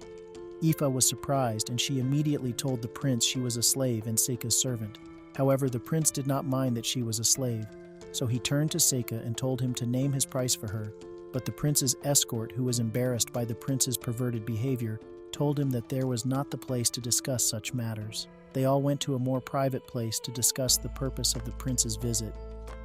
Aoife was surprised, and she immediately told the prince she was a slave and Seika's servant. However, the prince did not mind that she was a slave, so he turned to Seika and told him to name his price for her, but the prince's escort, who was embarrassed by the prince's perverted behavior, told him that there was not the place to discuss such matters. They all went to a more private place to discuss the purpose of the prince's visit.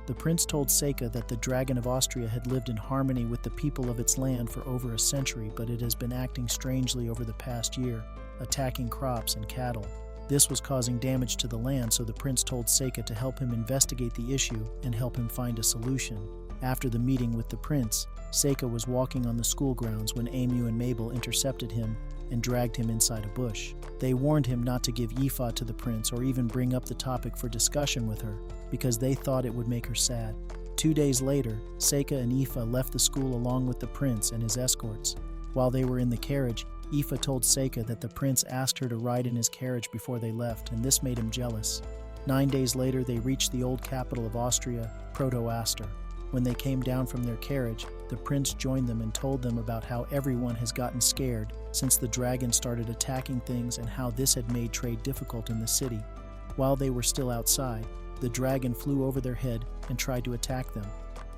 The prince told Seika that the Dragon of Austria had lived in harmony with the people of its land for over a century, but it has been acting strangely over the past year, attacking crops and cattle. This was causing damage to the land, so the prince told Seika to help him investigate the issue and help him find a solution. After the meeting with the prince, Seika was walking on the school grounds when Amu and Mabel intercepted him and dragged him inside a bush. They warned him not to give Aoife to the prince or even bring up the topic for discussion with her, because they thought it would make her sad. 2 days later, Seika and Aoife left the school along with the prince and his escorts. While they were in the carriage, Aoife told Seika that the prince asked her to ride in his carriage before they left, and this made him jealous. 9 days later, they reached the old capital of Austria, Proto-Aster. When they came down from their carriage, the prince joined them and told them about how everyone has gotten scared since the dragon started attacking things and how this had made trade difficult in the city. While they were still outside, the dragon flew over their head and tried to attack them.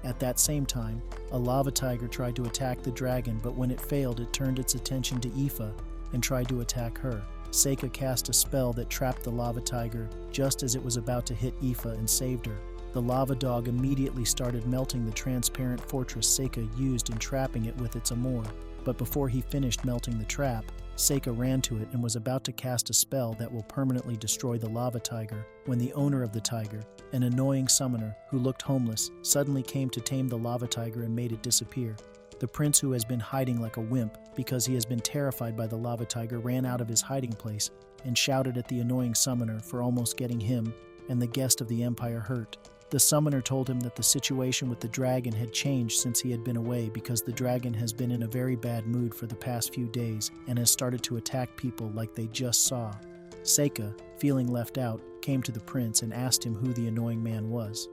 At that same time, a lava tiger tried to attack the dragon, but when it failed, it turned its attention to Aoife and tried to attack her. Seika cast a spell that trapped the lava tiger just as it was about to hit Aoife and saved her. The lava dog immediately started melting the transparent fortress Seika used in trapping it with its amour. But before he finished melting the trap, Seika ran to it and was about to cast a spell that will permanently destroy the lava tiger when the owner of the tiger, an annoying summoner who looked homeless, suddenly came to tame the lava tiger and made it disappear. The prince, who has been hiding like a wimp because he has been terrified by the lava tiger, ran out of his hiding place and shouted at the annoying summoner for almost getting him and the guest of the empire hurt. The summoner told him that the situation with the dragon had changed since he had been away, because the dragon has been in a very bad mood for the past few days and has started to attack people like they just saw. Seika, feeling left out, came to the prince and asked him who the annoying man was.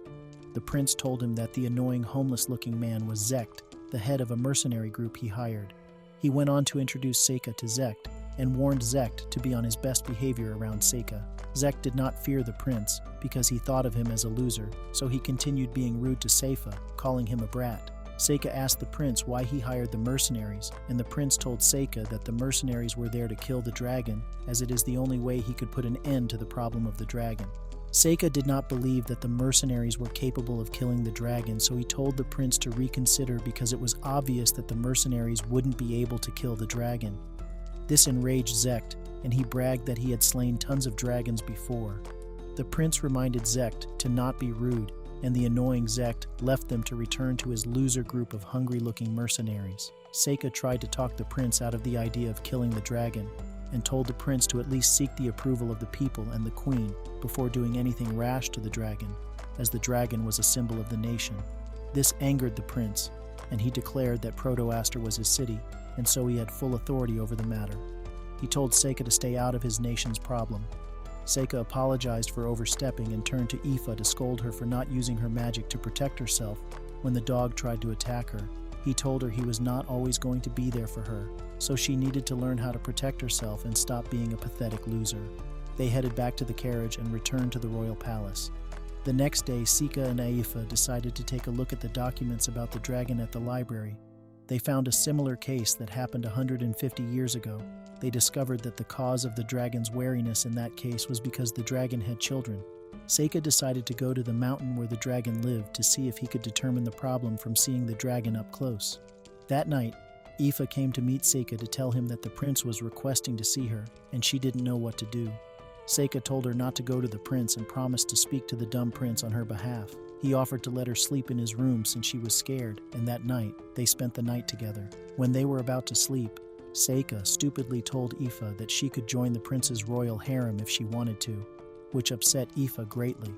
The prince told him that the annoying homeless-looking man was Zekt, the head of a mercenary group he hired. He went on to introduce Seika to Zekt and warned Zekt to be on his best behavior around Seika. Zekt did not fear the prince because he thought of him as a loser, so he continued being rude to Seifa, calling him a brat. Seika asked the prince why he hired the mercenaries, and the prince told Seika that the mercenaries were there to kill the dragon, as it is the only way he could put an end to the problem of the dragon. Seika did not believe that the mercenaries were capable of killing the dragon, so he told the prince to reconsider because it was obvious that the mercenaries wouldn't be able to kill the dragon. This enraged Zekt, and he bragged that he had slain tons of dragons before. The prince reminded Zekt to not be rude and the annoying Zekt left them to return to his loser group of hungry-looking mercenaries. Seika tried to talk the prince out of the idea of killing the dragon, and told the prince to at least seek the approval of the people and the queen before doing anything rash to the dragon, as the dragon was a symbol of the nation. This angered the prince, and he declared that Proto-Aster was his city, and so he had full authority over the matter. He told Seika to stay out of his nation's problem. Seika apologized for overstepping and turned to Aoife to scold her for not using her magic to protect herself when the dog tried to attack her. He told her he was not always going to be there for her, so she needed to learn how to protect herself and stop being a pathetic loser. They headed back to the carriage and returned to the royal palace. The next day, Seika and Aoife decided to take a look at the documents about the dragon at the library. They found a similar case that happened 150 years ago. They discovered that the cause of the dragon's wariness in that case was because the dragon had children. Seika decided to go to the mountain where the dragon lived to see if he could determine the problem from seeing the dragon up close. That night, Aoife came to meet Seika to tell him that the prince was requesting to see her, and she didn't know what to do. Seika told her not to go to the prince and promised to speak to the dumb prince on her behalf. He offered to let her sleep in his room since she was scared, and that night, they spent the night together. When they were about to sleep, Seika stupidly told Aoife that she could join the prince's royal harem if she wanted to, which upset Aoife greatly.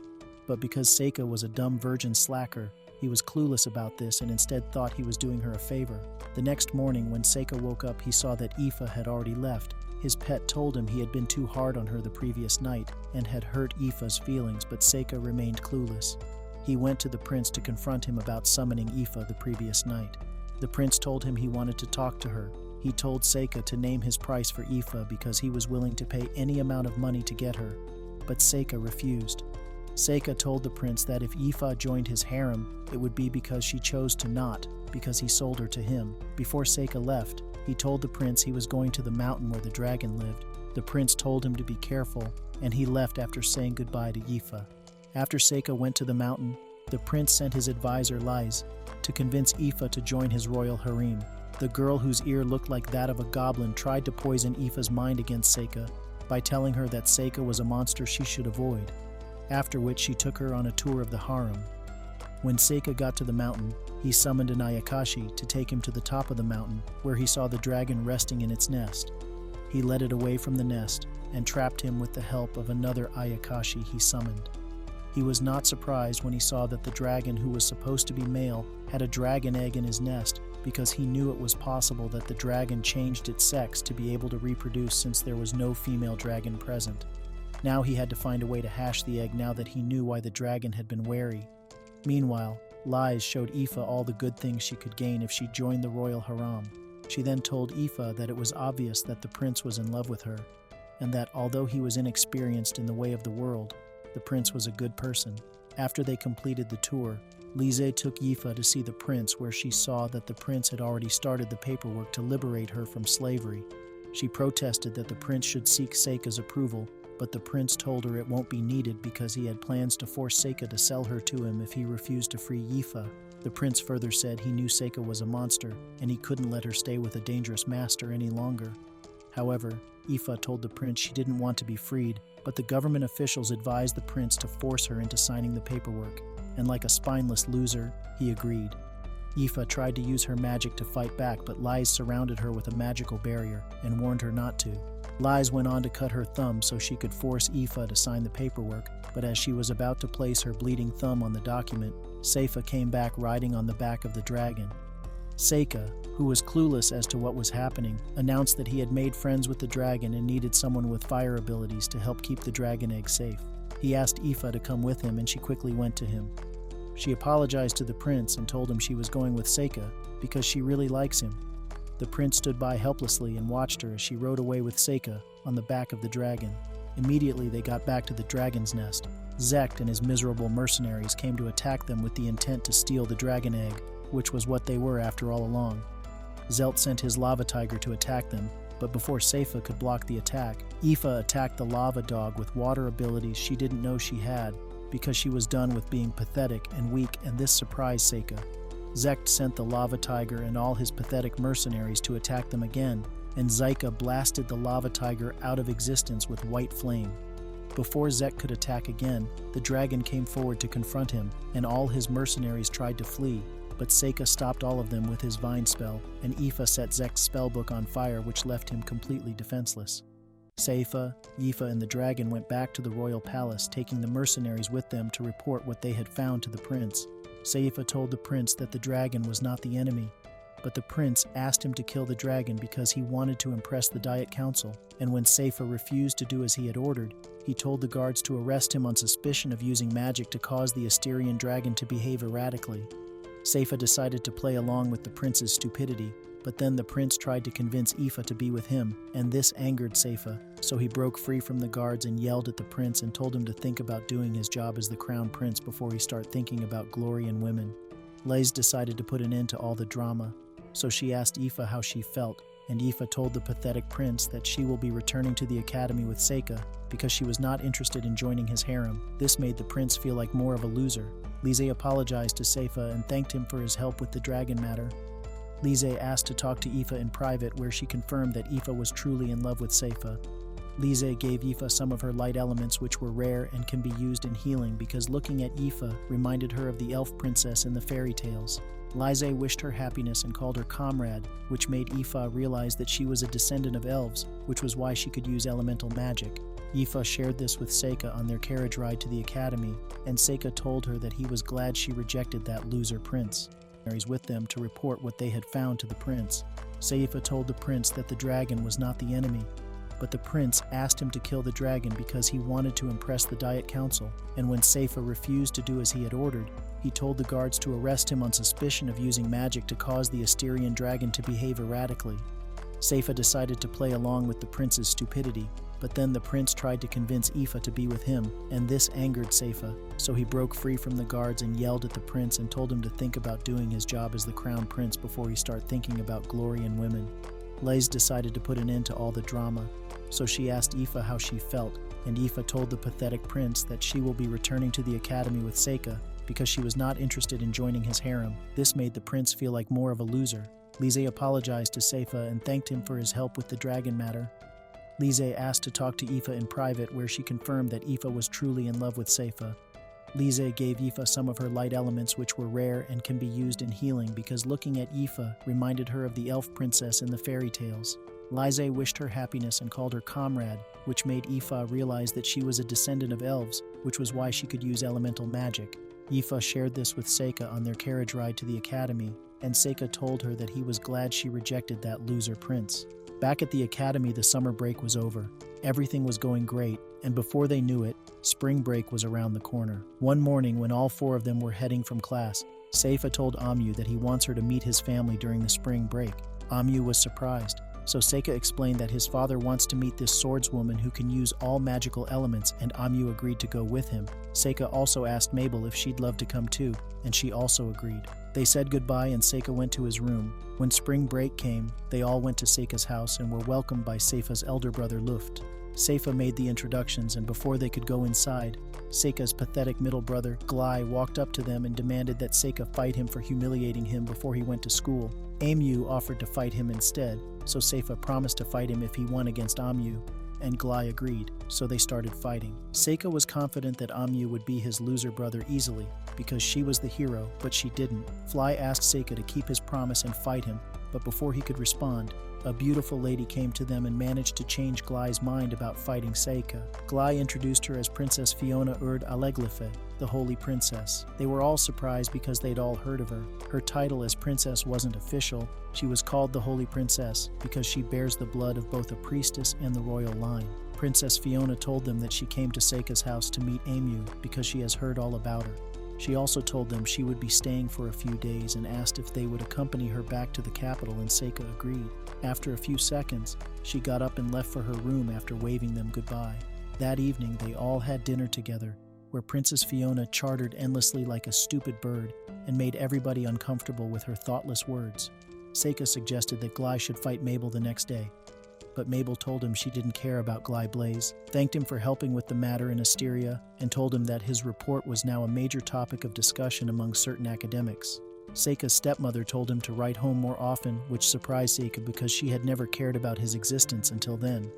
But because Seika was a dumb virgin slacker, he was clueless about this and instead thought he was doing her a favor. The next morning, when Seika woke up, he saw that Aoife had already left. His pet told him he had been too hard on her the previous night and had hurt Aoife's feelings, but Seika remained clueless. He went to the prince to confront him about summoning Aoife the previous night. The prince told him he wanted to talk to her. He told Seika to name his price for Aoife because he was willing to pay any amount of money to get her, but Seika refused. Seika told the prince that if Aoife joined his harem, it would be because she chose to not, because he sold her to him. Before Seika left, he told the prince he was going to the mountain where the dragon lived. The prince told him to be careful, and he left after saying goodbye to Aoife. After Seika went to the mountain, the prince sent his advisor Lies to convince Aoife to join his royal harem. The girl whose ear looked like that of a goblin tried to poison Aoife's mind against Seika by telling her that Seika was a monster she should avoid, after which she took her on a tour of the harem. When Seika got to the mountain, he summoned an Ayakashi to take him to the top of the mountain, where he saw the dragon resting in its nest. He led it away from the nest and trapped him with the help of another Ayakashi he summoned. He was not surprised when he saw that the dragon, who was supposed to be male, had a dragon egg in his nest, because he knew it was possible that the dragon changed its sex to be able to reproduce since there was no female dragon present. Now he had to find a way to hatch the egg now that he knew why the dragon had been wary. Meanwhile, Lies showed Aoife all the good things she could gain if she joined the royal harem. She then told Aoife that it was obvious that the prince was in love with her, and that although he was inexperienced in the way of the world, the prince was a good person. After they completed the tour, Lise took Aoife to see the prince, where she saw that the prince had already started the paperwork to liberate her from slavery. She protested that the prince should seek Seika's approval, but the prince told her it won't be needed because he had plans to force Seika to sell her to him if he refused to free Aoife. The prince further said he knew Seika was a monster, and he couldn't let her stay with a dangerous master any longer. However, Aoife told the prince she didn't want to be freed, but the government officials advised the prince to force her into signing the paperwork, and like a spineless loser, he agreed. Aoife tried to use her magic to fight back, but Lies surrounded her with a magical barrier and warned her not to. Lies went on to cut her thumb so she could force Aoife to sign the paperwork, but as she was about to place her bleeding thumb on the document, Seifa came back riding on the back of the dragon. Seika, who was clueless as to what was happening, announced that he had made friends with the dragon and needed someone with fire abilities to help keep the dragon egg safe. He asked Aoife to come with him, and she quickly went to him. She apologized to the prince and told him she was going with Seika because she really likes him. The prince stood by helplessly and watched her as she rode away with Seika on the back of the dragon. Immediately they got back to the dragon's nest. Zekt and his miserable mercenaries came to attack them with the intent to steal the dragon egg, which was what they were after all along. Zelt sent his lava tiger to attack them, but before Seifa could block the attack, Aoife attacked the lava dog with water abilities she didn't know she had because she was done with being pathetic and weak, and this surprised Seika. Zekt sent the lava tiger and all his pathetic mercenaries to attack them again, and Zyka blasted the lava tiger out of existence with white flame. Before Zek could attack again, the dragon came forward to confront him, and all his mercenaries tried to flee, but Seika stopped all of them with his vine spell, and Aoife set Zek's spellbook on fire, which left him completely defenseless. Seifa, Aoife, and the dragon went back to the royal palace, taking the mercenaries with them to report what they had found to the prince. Seifa told the prince that the dragon was not the enemy, but the prince asked him to kill the dragon because he wanted to impress the Diet Council, and when Seifa refused to do as he had ordered, he told the guards to arrest him on suspicion of using magic to cause the Asterian dragon to behave erratically. Seifa decided to play along with the prince's stupidity, but then the prince tried to convince Aoife to be with him, and this angered Seifa, so he broke free from the guards and yelled at the prince and told him to think about doing his job as the crown prince before he start thinking about glory and women. Lays decided to put an end to all the drama, so she asked Aoife how she felt, and Aoife told the pathetic prince that she will be returning to the academy with Seika because she was not interested in joining his harem. This made the prince feel like more of a loser. Lise apologized to Seifa and thanked him for his help with the dragon matter. Lise asked to talk to Aoife in private, where she confirmed that Aoife was truly in love with Seifa. Lise gave Aoife some of her light elements, which were rare and can be used in healing because looking at Aoife reminded her of the elf princess in the fairy tales. Lise wished her happiness and called her comrade, which made Aoife realize that she was a descendant of elves, which was why she could use elemental magic. Aoife shared this with Seika on their carriage ride to the academy, and Seika told her that he was glad she rejected that loser prince. With them to report what they had found to the prince. Seifa told the prince that the dragon was not the enemy, but the prince asked him to kill the dragon because he wanted to impress the Diet Council, and when Seifa refused to do as he had ordered, he told the guards to arrest him on suspicion of using magic to cause the Asterian dragon to behave erratically. Seifa decided to play along with the prince's stupidity, but then the prince tried to convince Aoife to be with him, and this angered Seifa, so he broke free from the guards and yelled at the prince and told him to think about doing his job as the crown prince before he start thinking about glory and women. Lays decided to put an end to all the drama, so she asked Aoife how she felt, and Aoife told the pathetic prince that she will be returning to the academy with Seika because she was not interested in joining his harem. This made the prince feel like more of a loser. Lise apologized to Seifa and thanked him for his help with the dragon matter. Lise asked to talk to Aoife in private, where she confirmed that Aoife was truly in love with Seifa. Lise gave Aoife some of her light elements, which were rare and can be used in healing because looking at Aoife reminded her of the elf princess in the fairy tales. Lise wished her happiness and called her comrade, which made Aoife realize that she was a descendant of elves, which was why she could use elemental magic. Aoife shared this with Seika on their carriage ride to the academy, and Seika told her that he was glad she rejected that loser prince. Back at the academy, the summer break was over. Everything was going great, and before they knew it, spring break was around the corner. One morning, when all four of them were heading from class, Seifa told Amu that he wants her to meet his family during the spring break. Amu was surprised, so Seika explained that his father wants to meet this swordswoman who can use all magical elements, and Amu agreed to go with him. Seika also asked Mabel if she'd love to come too, and she also agreed. They said goodbye and Seika went to his room. When spring break came, they all went to Seika's house and were welcomed by Seifa's elder brother Luft. Seifa made the introductions, and before they could go inside, Seika's pathetic middle brother, Glai, walked up to them and demanded that Seika fight him for humiliating him before he went to school. Amu offered to fight him instead, so Seifa promised to fight him if he won against Amu, and Glai agreed, so they started fighting. Seika was confident that Amu would be his loser brother easily, because she was the hero, but she didn't. Fly asked Seika to keep his promise and fight him, but before he could respond, a beautiful lady came to them and managed to change Glai's mind about fighting Seika. Glai introduced her as Princess Fiona Urd Aleglife, the Holy Princess. They were all surprised because they'd all heard of her. Her title as princess wasn't official. She was called the Holy Princess because she bears the blood of both a priestess and the royal line. Princess Fiona told them that she came to Seika's house to meet Amu because she has heard all about her. She also told them she would be staying for a few days and asked if they would accompany her back to the capital, and Seika agreed. After a few seconds, she got up and left for her room after waving them goodbye. That evening, they all had dinner together, where Princess Fiona chattered endlessly like a stupid bird and made everybody uncomfortable with her thoughtless words. Seika suggested that Glai should fight Mabel the next day, but Mabel told him she didn't care about Glai Blaze, thanked him for helping with the matter in Asteria, and told him that his report was now a major topic of discussion among certain academics. Seika's stepmother told him to write home more often, which surprised Seika because she had never cared about his existence until then.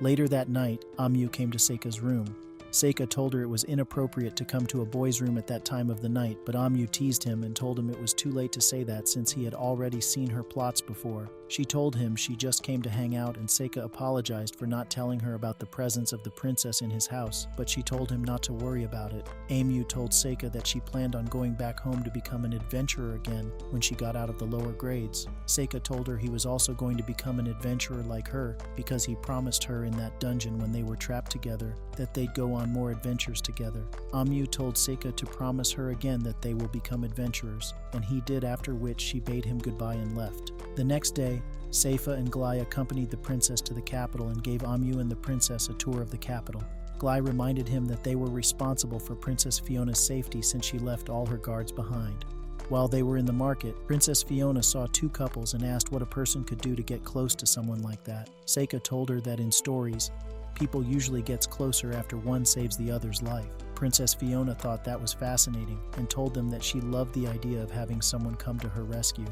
Later that night, Amu came to Seika's room. Seika told her it was inappropriate to come to a boy's room at that time of the night, but Amu teased him and told him it was too late to say that since he had already seen her plots before. She told him she just came to hang out, and Seika apologized for not telling her about the presence of the princess in his house, but she told him not to worry about it. Amu told Seika that she planned on going back home to become an adventurer again when she got out of the lower grades. Seika told her he was also going to become an adventurer like her because he promised her in that dungeon when they were trapped together that they'd go on more adventures together. Amu told Seika to promise her again that they will become adventurers, and he did, after which she bade him goodbye and left. The next day, Seifa and Glai accompanied the princess to the capital and gave Amu and the princess a tour of the capital. Glai reminded him that they were responsible for Princess Fiona's safety since she left all her guards behind. While they were in the market, Princess Fiona saw two couples and asked what a person could do to get close to someone like that. Seika told her that in stories, people usually gets closer after one saves the other's life. Princess Fiona thought that was fascinating and told them that she loved the idea of having someone come to her rescue.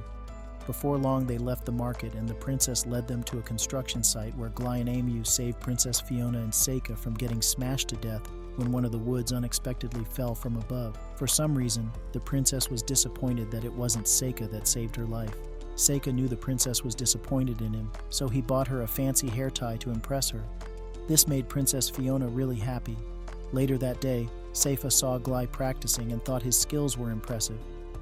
Before long, they left the market and the princess led them to a construction site where Glai and Amu saved Princess Fiona and Seika from getting smashed to death when one of the woods unexpectedly fell from above. For some reason, the princess was disappointed that it wasn't Seika that saved her life. Seika knew the princess was disappointed in him, so he bought her a fancy hair tie to impress her. This made Princess Fiona really happy. Later that day, Seifa saw Glai practicing and thought his skills were impressive.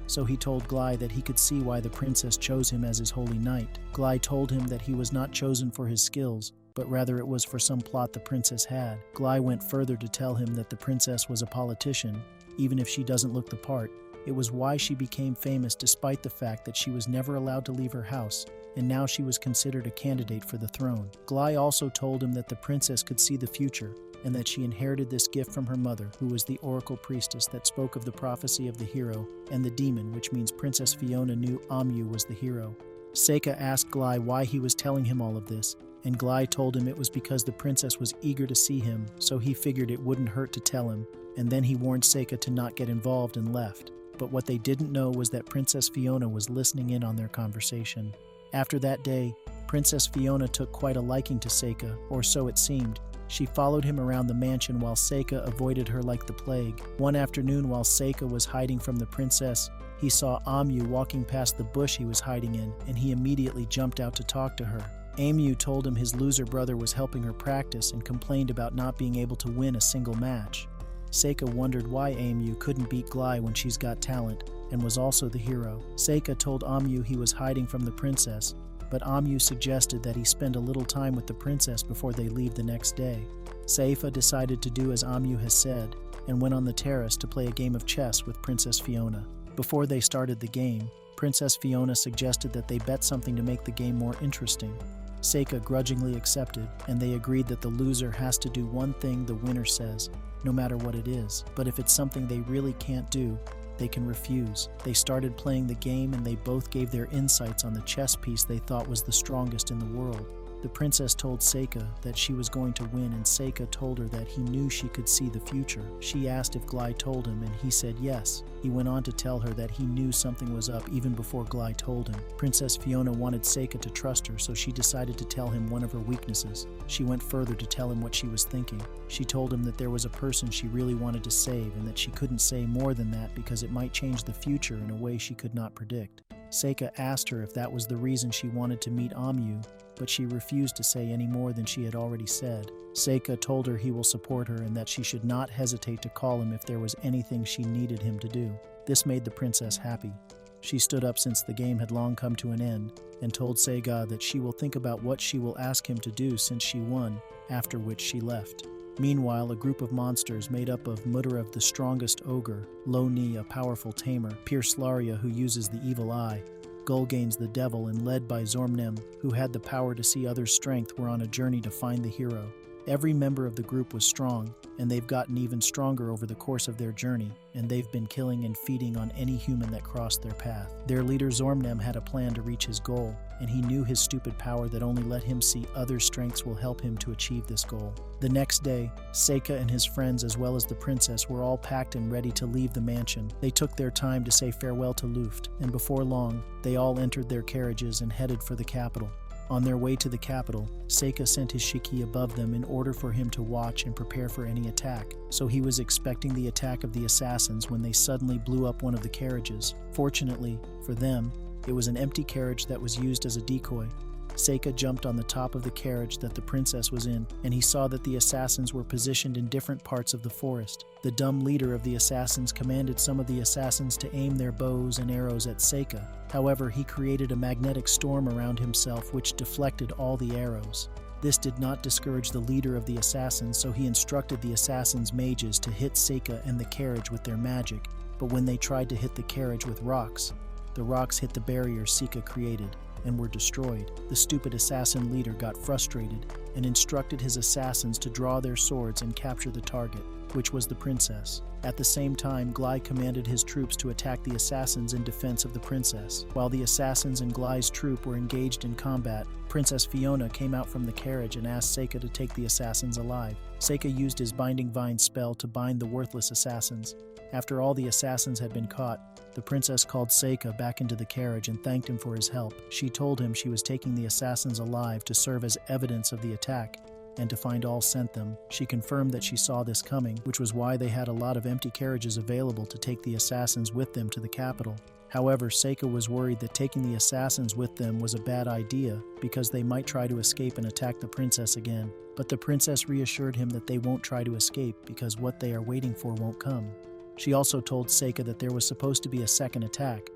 So he told Glai that he could see why the princess chose him as his holy knight. Glai told him that he was not chosen for his skills, but rather it was for some plot the princess had. Glai went further to tell him that the princess was a politician, even if she doesn't look the part. It was why she became famous despite the fact that she was never allowed to leave her house, and now she was considered a candidate for the throne. Glai also told him that the princess could see the future, and that she inherited this gift from her mother, who was the oracle priestess that spoke of the prophecy of the hero and the demon, which means Princess Fiona knew Amu was the hero. Seika asked Glai why he was telling him all of this, and Glai told him it was because the princess was eager to see him, so he figured it wouldn't hurt to tell him, and then he warned Seika to not get involved and left. But what they didn't know was that Princess Fiona was listening in on their conversation. After that day, Princess Fiona took quite a liking to Seika, or so it seemed. She followed him around the mansion while Seika avoided her like the plague. One afternoon, while Seika was hiding from the princess, he saw Amu walking past the bush he was hiding in, and he immediately jumped out to talk to her. Amu told him his loser brother was helping her practice and complained about not being able to win a single match. Seika wondered why Amu couldn't beat Glai when she's got talent, and was also the hero. Seika told Amu he was hiding from the princess, but Amu suggested that he spend a little time with the princess before they leave the next day. Seifa decided to do as Amu has said, and went on the terrace to play a game of chess with Princess Fiona. Before they started the game, Princess Fiona suggested that they bet something to make the game more interesting. Seika grudgingly accepted, and they agreed that the loser has to do one thing the winner says, no matter what it is. But if it's something they really can't do, they can refuse. They started playing the game and they both gave their insights on the chess piece they thought was the strongest in the world. The princess told Seika that she was going to win, and Seika told her that he knew she could see the future. She asked if Glai told him, and he said yes. He went on to tell her that he knew something was up even before Glai told him. Princess Fiona wanted Seika to trust her, so she decided to tell him one of her weaknesses. She went further to tell him what she was thinking. She told him that there was a person she really wanted to save, and that she couldn't say more than that because it might change the future in a way she could not predict. Seika asked her if that was the reason she wanted to meet Amu, but she refused to say any more than she had already said. Seika told her he will support her and that she should not hesitate to call him if there was anything she needed him to do. This made the princess happy. She stood up since the game had long come to an end, and told Seiga that she will think about what she will ask him to do since she won, after which she left. Meanwhile, a group of monsters made up of Mudarav, the strongest ogre, Lo-Ni, a powerful tamer, Pierslaria, who uses the evil eye, Gulganes the devil, and led by Zormnem, who had the power to see others' strength, were on a journey to find the hero. Every member of the group was strong, and they've gotten even stronger over the course of their journey, and they've been killing and feeding on any human that crossed their path. Their leader Zormnem had a plan to reach his goal, and he knew his stupid power that only let him see other strengths will help him to achieve this goal. The next day, Seika and his friends as well as the princess were all packed and ready to leave the mansion. They took their time to say farewell to Luft, and before long, they all entered their carriages and headed for the capital. On their way to the capital, Seika sent his Shiki above them in order for him to watch and prepare for any attack, so he was expecting the attack of the assassins when they suddenly blew up one of the carriages. Fortunately for them, it was an empty carriage that was used as a decoy. Seika jumped on the top of the carriage that the princess was in, and he saw that the assassins were positioned in different parts of the forest. The dumb leader of the assassins commanded some of the assassins to aim their bows and arrows at Seika. However, he created a magnetic storm around himself which deflected all the arrows. This did not discourage the leader of the assassins, so he instructed the assassins' mages to hit Seika and the carriage with their magic. But when they tried to hit the carriage with rocks, the rocks hit the barrier Seika created and were destroyed. The stupid assassin leader got frustrated and instructed his assassins to draw their swords and capture the target, which was the princess. At the same time, Glai commanded his troops to attack the assassins in defense of the princess. While the assassins and Glai's troop were engaged in combat, Princess Fiona came out from the carriage and asked Seika to take the assassins alive. Seika used his Binding Vine spell to bind the worthless assassins. After all the assassins had been caught, the princess called Seika back into the carriage and thanked him for his help. She told him she was taking the assassins alive to serve as evidence of the attack and to find all sent them. She confirmed that she saw this coming, which was why they had a lot of empty carriages available to take the assassins with them to the capital. However, Seika was worried that taking the assassins with them was a bad idea because they might try to escape and attack the princess again. But the princess reassured him that they won't try to escape because what they are waiting for won't come. She also told Seika that there was supposed to be a second attack,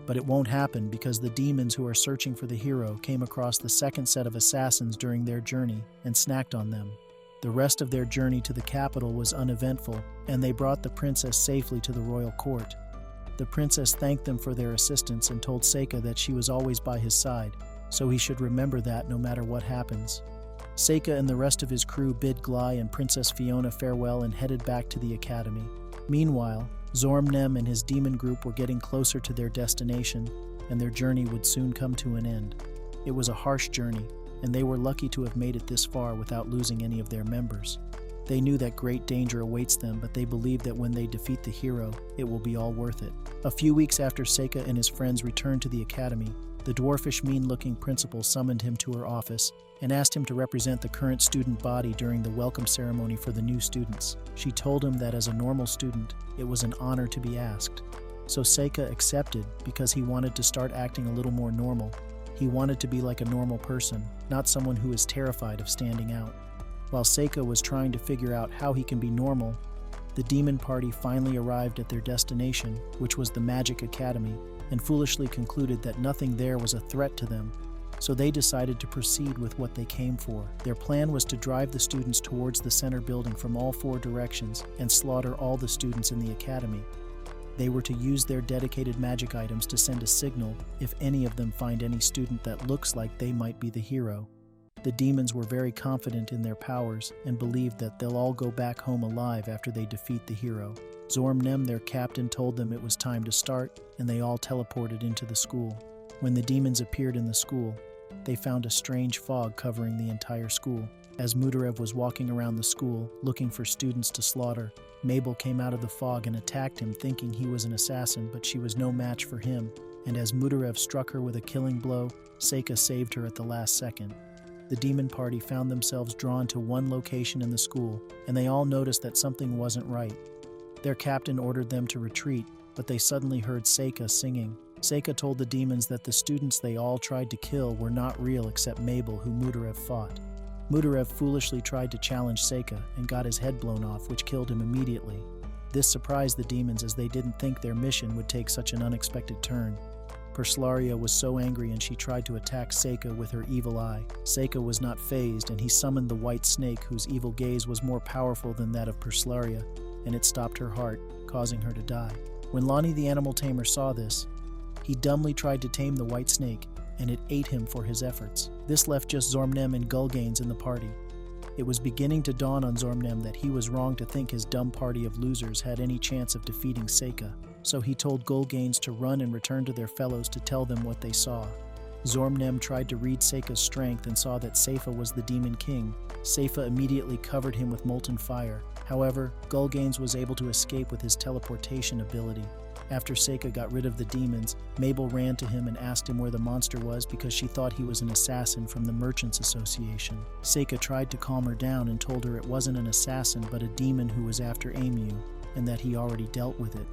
but it won't happen because the demons who are searching for the hero came across the second set of assassins during their journey and snacked on them. The rest of their journey to the capital was uneventful, and they brought the princess safely to the royal court. The princess thanked them for their assistance and told Seika that she was always by his side, so he should remember that no matter what happens. Seika and the rest of his crew bid Glai and Princess Fiona farewell and headed back to the academy. Meanwhile, Zormnem and his demon group were getting closer to their destination, and their journey would soon come to an end. It was a harsh journey, and they were lucky to have made it this far without losing any of their members. They knew that great danger awaits them, but they believed that when they defeat the hero, it will be all worth it. A few weeks after Seika and his friends returned to the academy, the dwarfish mean-looking principal summoned him to her office and asked him to represent the current student body during the welcome ceremony for the new students. She told him that as a normal student, it was an honor to be asked. So Seika accepted because he wanted to start acting a little more normal. He wanted to be like a normal person, not someone who is terrified of standing out. While Seika was trying to figure out how he can be normal, the demon party finally arrived at their destination, which was the Magic Academy, and foolishly concluded that nothing there was a threat to them, so they decided to proceed with what they came for. Their plan was to drive the students towards the center building from all four directions and slaughter all the students in the academy. They were to use their dedicated magic items to send a signal if any of them find any student that looks like they might be the hero. The demons were very confident in their powers and believed that they'll all go back home alive after they defeat the hero. Zormnem, their captain, told them it was time to start, and they all teleported into the school. When the demons appeared in the school, they found a strange fog covering the entire school. As Mudarev was walking around the school, looking for students to slaughter, Mabel came out of the fog and attacked him, thinking he was an assassin, but she was no match for him, and as Mudarev struck her with a killing blow, Seika saved her at the last second. The demon party found themselves drawn to one location in the school, and they all noticed that something wasn't right. Their captain ordered them to retreat, but they suddenly heard Seika singing. Seika told the demons that the students they all tried to kill were not real except Mabel, who Mudarev fought. Mudarev foolishly tried to challenge Seika and got his head blown off, which killed him immediately. This surprised the demons as they didn't think their mission would take such an unexpected turn. Perslaria was so angry and she tried to attack Seika with her evil eye. Seika was not fazed, and he summoned the white snake, whose evil gaze was more powerful than that of Perslaria, and it stopped her heart, causing her to die. When Lonnie the animal tamer saw this, he dumbly tried to tame the white snake, and it ate him for his efforts. This left just Zormnem and Gulgains in the party. It was beginning to dawn on Zormnem that he was wrong to think his dumb party of losers had any chance of defeating Seika, so he told Gulgains to run and return to their fellows to tell them what they saw. Zormnem tried to read Seika's strength and saw that Seifa was the demon king. Seifa immediately covered him with molten fire. However, Gulgains was able to escape with his teleportation ability. After Seika got rid of the demons, Mabel ran to him and asked him where the monster was because she thought he was an assassin from the Merchants Association. Seika tried to calm her down and told her it wasn't an assassin but a demon who was after Emu, and that he already dealt with it.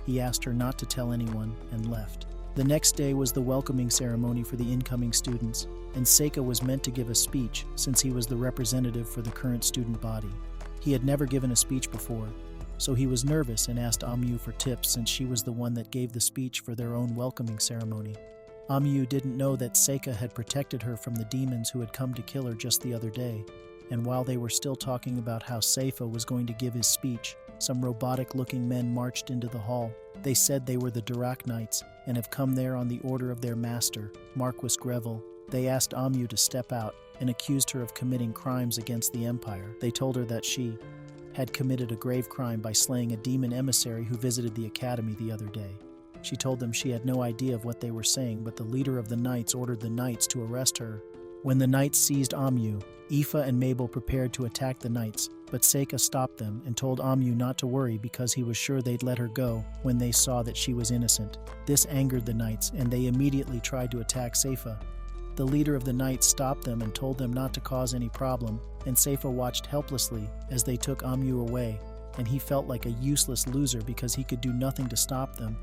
He asked her not to tell anyone and left. The next day was the welcoming ceremony for the incoming students, and Seika was meant to give a speech since he was the representative for the current student body. He had never given a speech before, so he was nervous and asked Amu for tips since she was the one that gave the speech for their own welcoming ceremony. Amu didn't know that Seika had protected her from the demons who had come to kill her just the other day, and while they were still talking about how Seifa was going to give his speech, some robotic-looking men marched into the hall. They said they were the Durak Knights and have come there on the order of their master, Marquis Greville. They asked Amu to step out and accused her of committing crimes against the Empire. They told her that she had committed a grave crime by slaying a demon emissary who visited the academy the other day. She told them she had no idea of what they were saying, but the leader of the knights ordered the knights to arrest her. When the knights seized Amu, Aoife and Mabel prepared to attack the knights, but Seika stopped them and told Amu not to worry because he was sure they'd let her go when they saw that she was innocent. This angered the knights, and they immediately tried to attack Seifa. The leader of the knights stopped them and told them not to cause any problem, and Seifa watched helplessly as they took Amu away, and he felt like a useless loser because he could do nothing to stop them.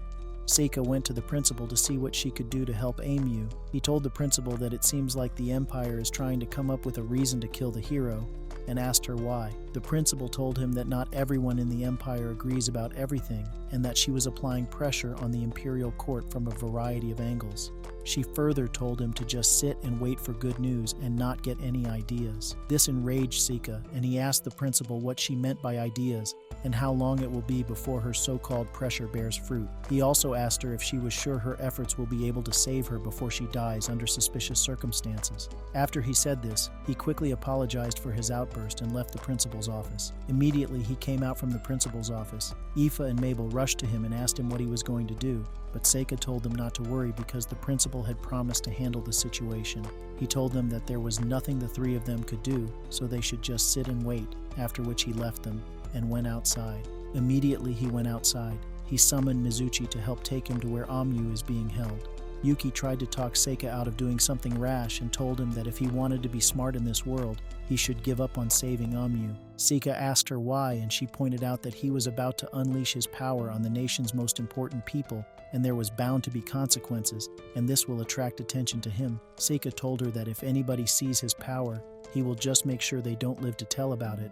Seika went to the principal to see what she could do to help Amu. He told the principal that it seems like the Empire is trying to come up with a reason to kill the hero, and asked her why. The principal told him that not everyone in the Empire agrees about everything, and that she was applying pressure on the Imperial Court from a variety of angles. She further told him to just sit and wait for good news and not get any ideas. This enraged Seika, and he asked the principal what she meant by ideas and how long it will be before her so-called pressure bears fruit. He also asked her if she was sure her efforts will be able to save her before she dies under suspicious circumstances. After he said this, he quickly apologized for his outburst and left the principal's office. Immediately, he came out from the principal's office. Aoife and Mabel rushed to him and asked him what he was going to do, but Seika told them not to worry because the principal had promised to handle the situation. He told them that there was nothing the three of them could do, so they should just sit and wait, after which he left them and went outside. Immediately he went outside. He summoned Mizuchi to help take him to where Amu is being held. Yuki tried to talk Seika out of doing something rash and told him that if he wanted to be smart in this world, he should give up on saving Amu. Seika asked her why, and she pointed out that he was about to unleash his power on the nation's most important people, and there was bound to be consequences, and this will attract attention to him. Seika told her that if anybody sees his power, he will just make sure they don't live to tell about it.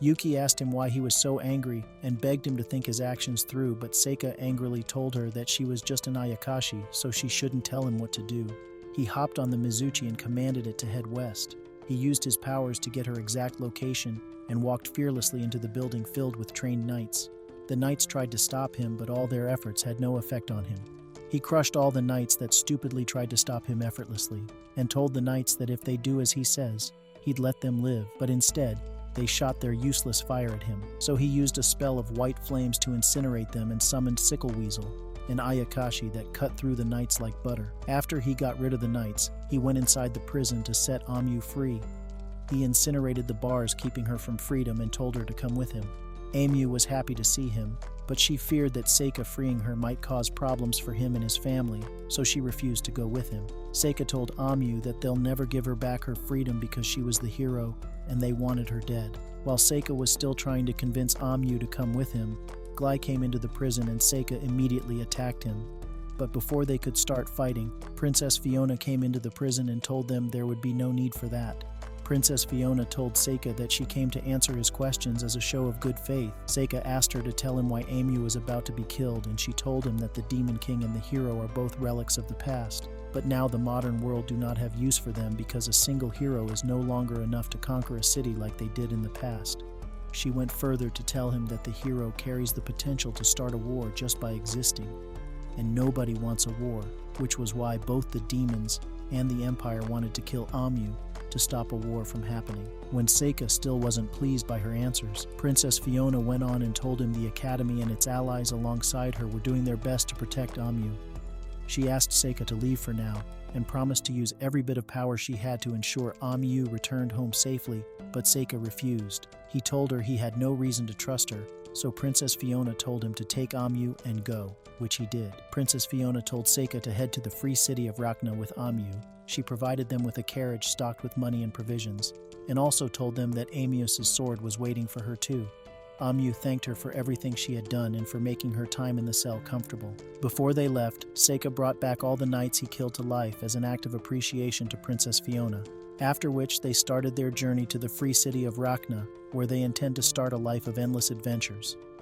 Yuki asked him why he was so angry and begged him to think his actions through, but Seika angrily told her that she was just an Ayakashi, so she shouldn't tell him what to do. He hopped on the Mizuchi and commanded it to head west. He used his powers to get her exact location and walked fearlessly into the building filled with trained knights. The knights tried to stop him, but all their efforts had no effect on him. He crushed all the knights that stupidly tried to stop him effortlessly, and told the knights that if they do as he says, he'd let them live, but instead, they shot their useless fire at him. So he used a spell of white flames to incinerate them and summoned Sickle Weasel, an Ayakashi that cut through the knights like butter. After he got rid of the knights, he went inside the prison to set Amu free. He incinerated the bars keeping her from freedom and told her to come with him. Amu was happy to see him, but she feared that Seika freeing her might cause problems for him and his family, so she refused to go with him. Seika told Amu that they'll never give her back her freedom because she was the hero and they wanted her dead. While Seika was still trying to convince Amu to come with him, Glai came into the prison and Seika immediately attacked him. But before they could start fighting, Princess Fiona came into the prison and told them there would be no need for that. Princess Fiona told Seika that she came to answer his questions as a show of good faith. Seika asked her to tell him why Amu was about to be killed, and she told him that the Demon King and the hero are both relics of the past. But now the modern world do not have use for them because a single hero is no longer enough to conquer a city like they did in the past. She went further to tell him that the hero carries the potential to start a war just by existing, and nobody wants a war, which was why both the demons and the Empire wanted to kill Amu to stop a war from happening. When Seika still wasn't pleased by her answers, Princess Fiona went on and told him the Academy and its allies alongside her were doing their best to protect Amu. She asked Seika to leave for now and promised to use every bit of power she had to ensure Amu returned home safely, but Seika refused. He told her he had no reason to trust her so Princess Fiona told him to take Amu and go, which he did. Princess Fiona told Seika to head to the free city of Rachna with Amu. She provided them with a carriage stocked with money and provisions, and also told them that Amius's sword was waiting for her too. Amu thanked her for everything she had done and for making her time in the cell comfortable. Before they left, Seika brought back all the knights he killed to life as an act of appreciation to Princess Fiona, after which they started their journey to the free city of Rachna, where they intend to start a life of endless adventures.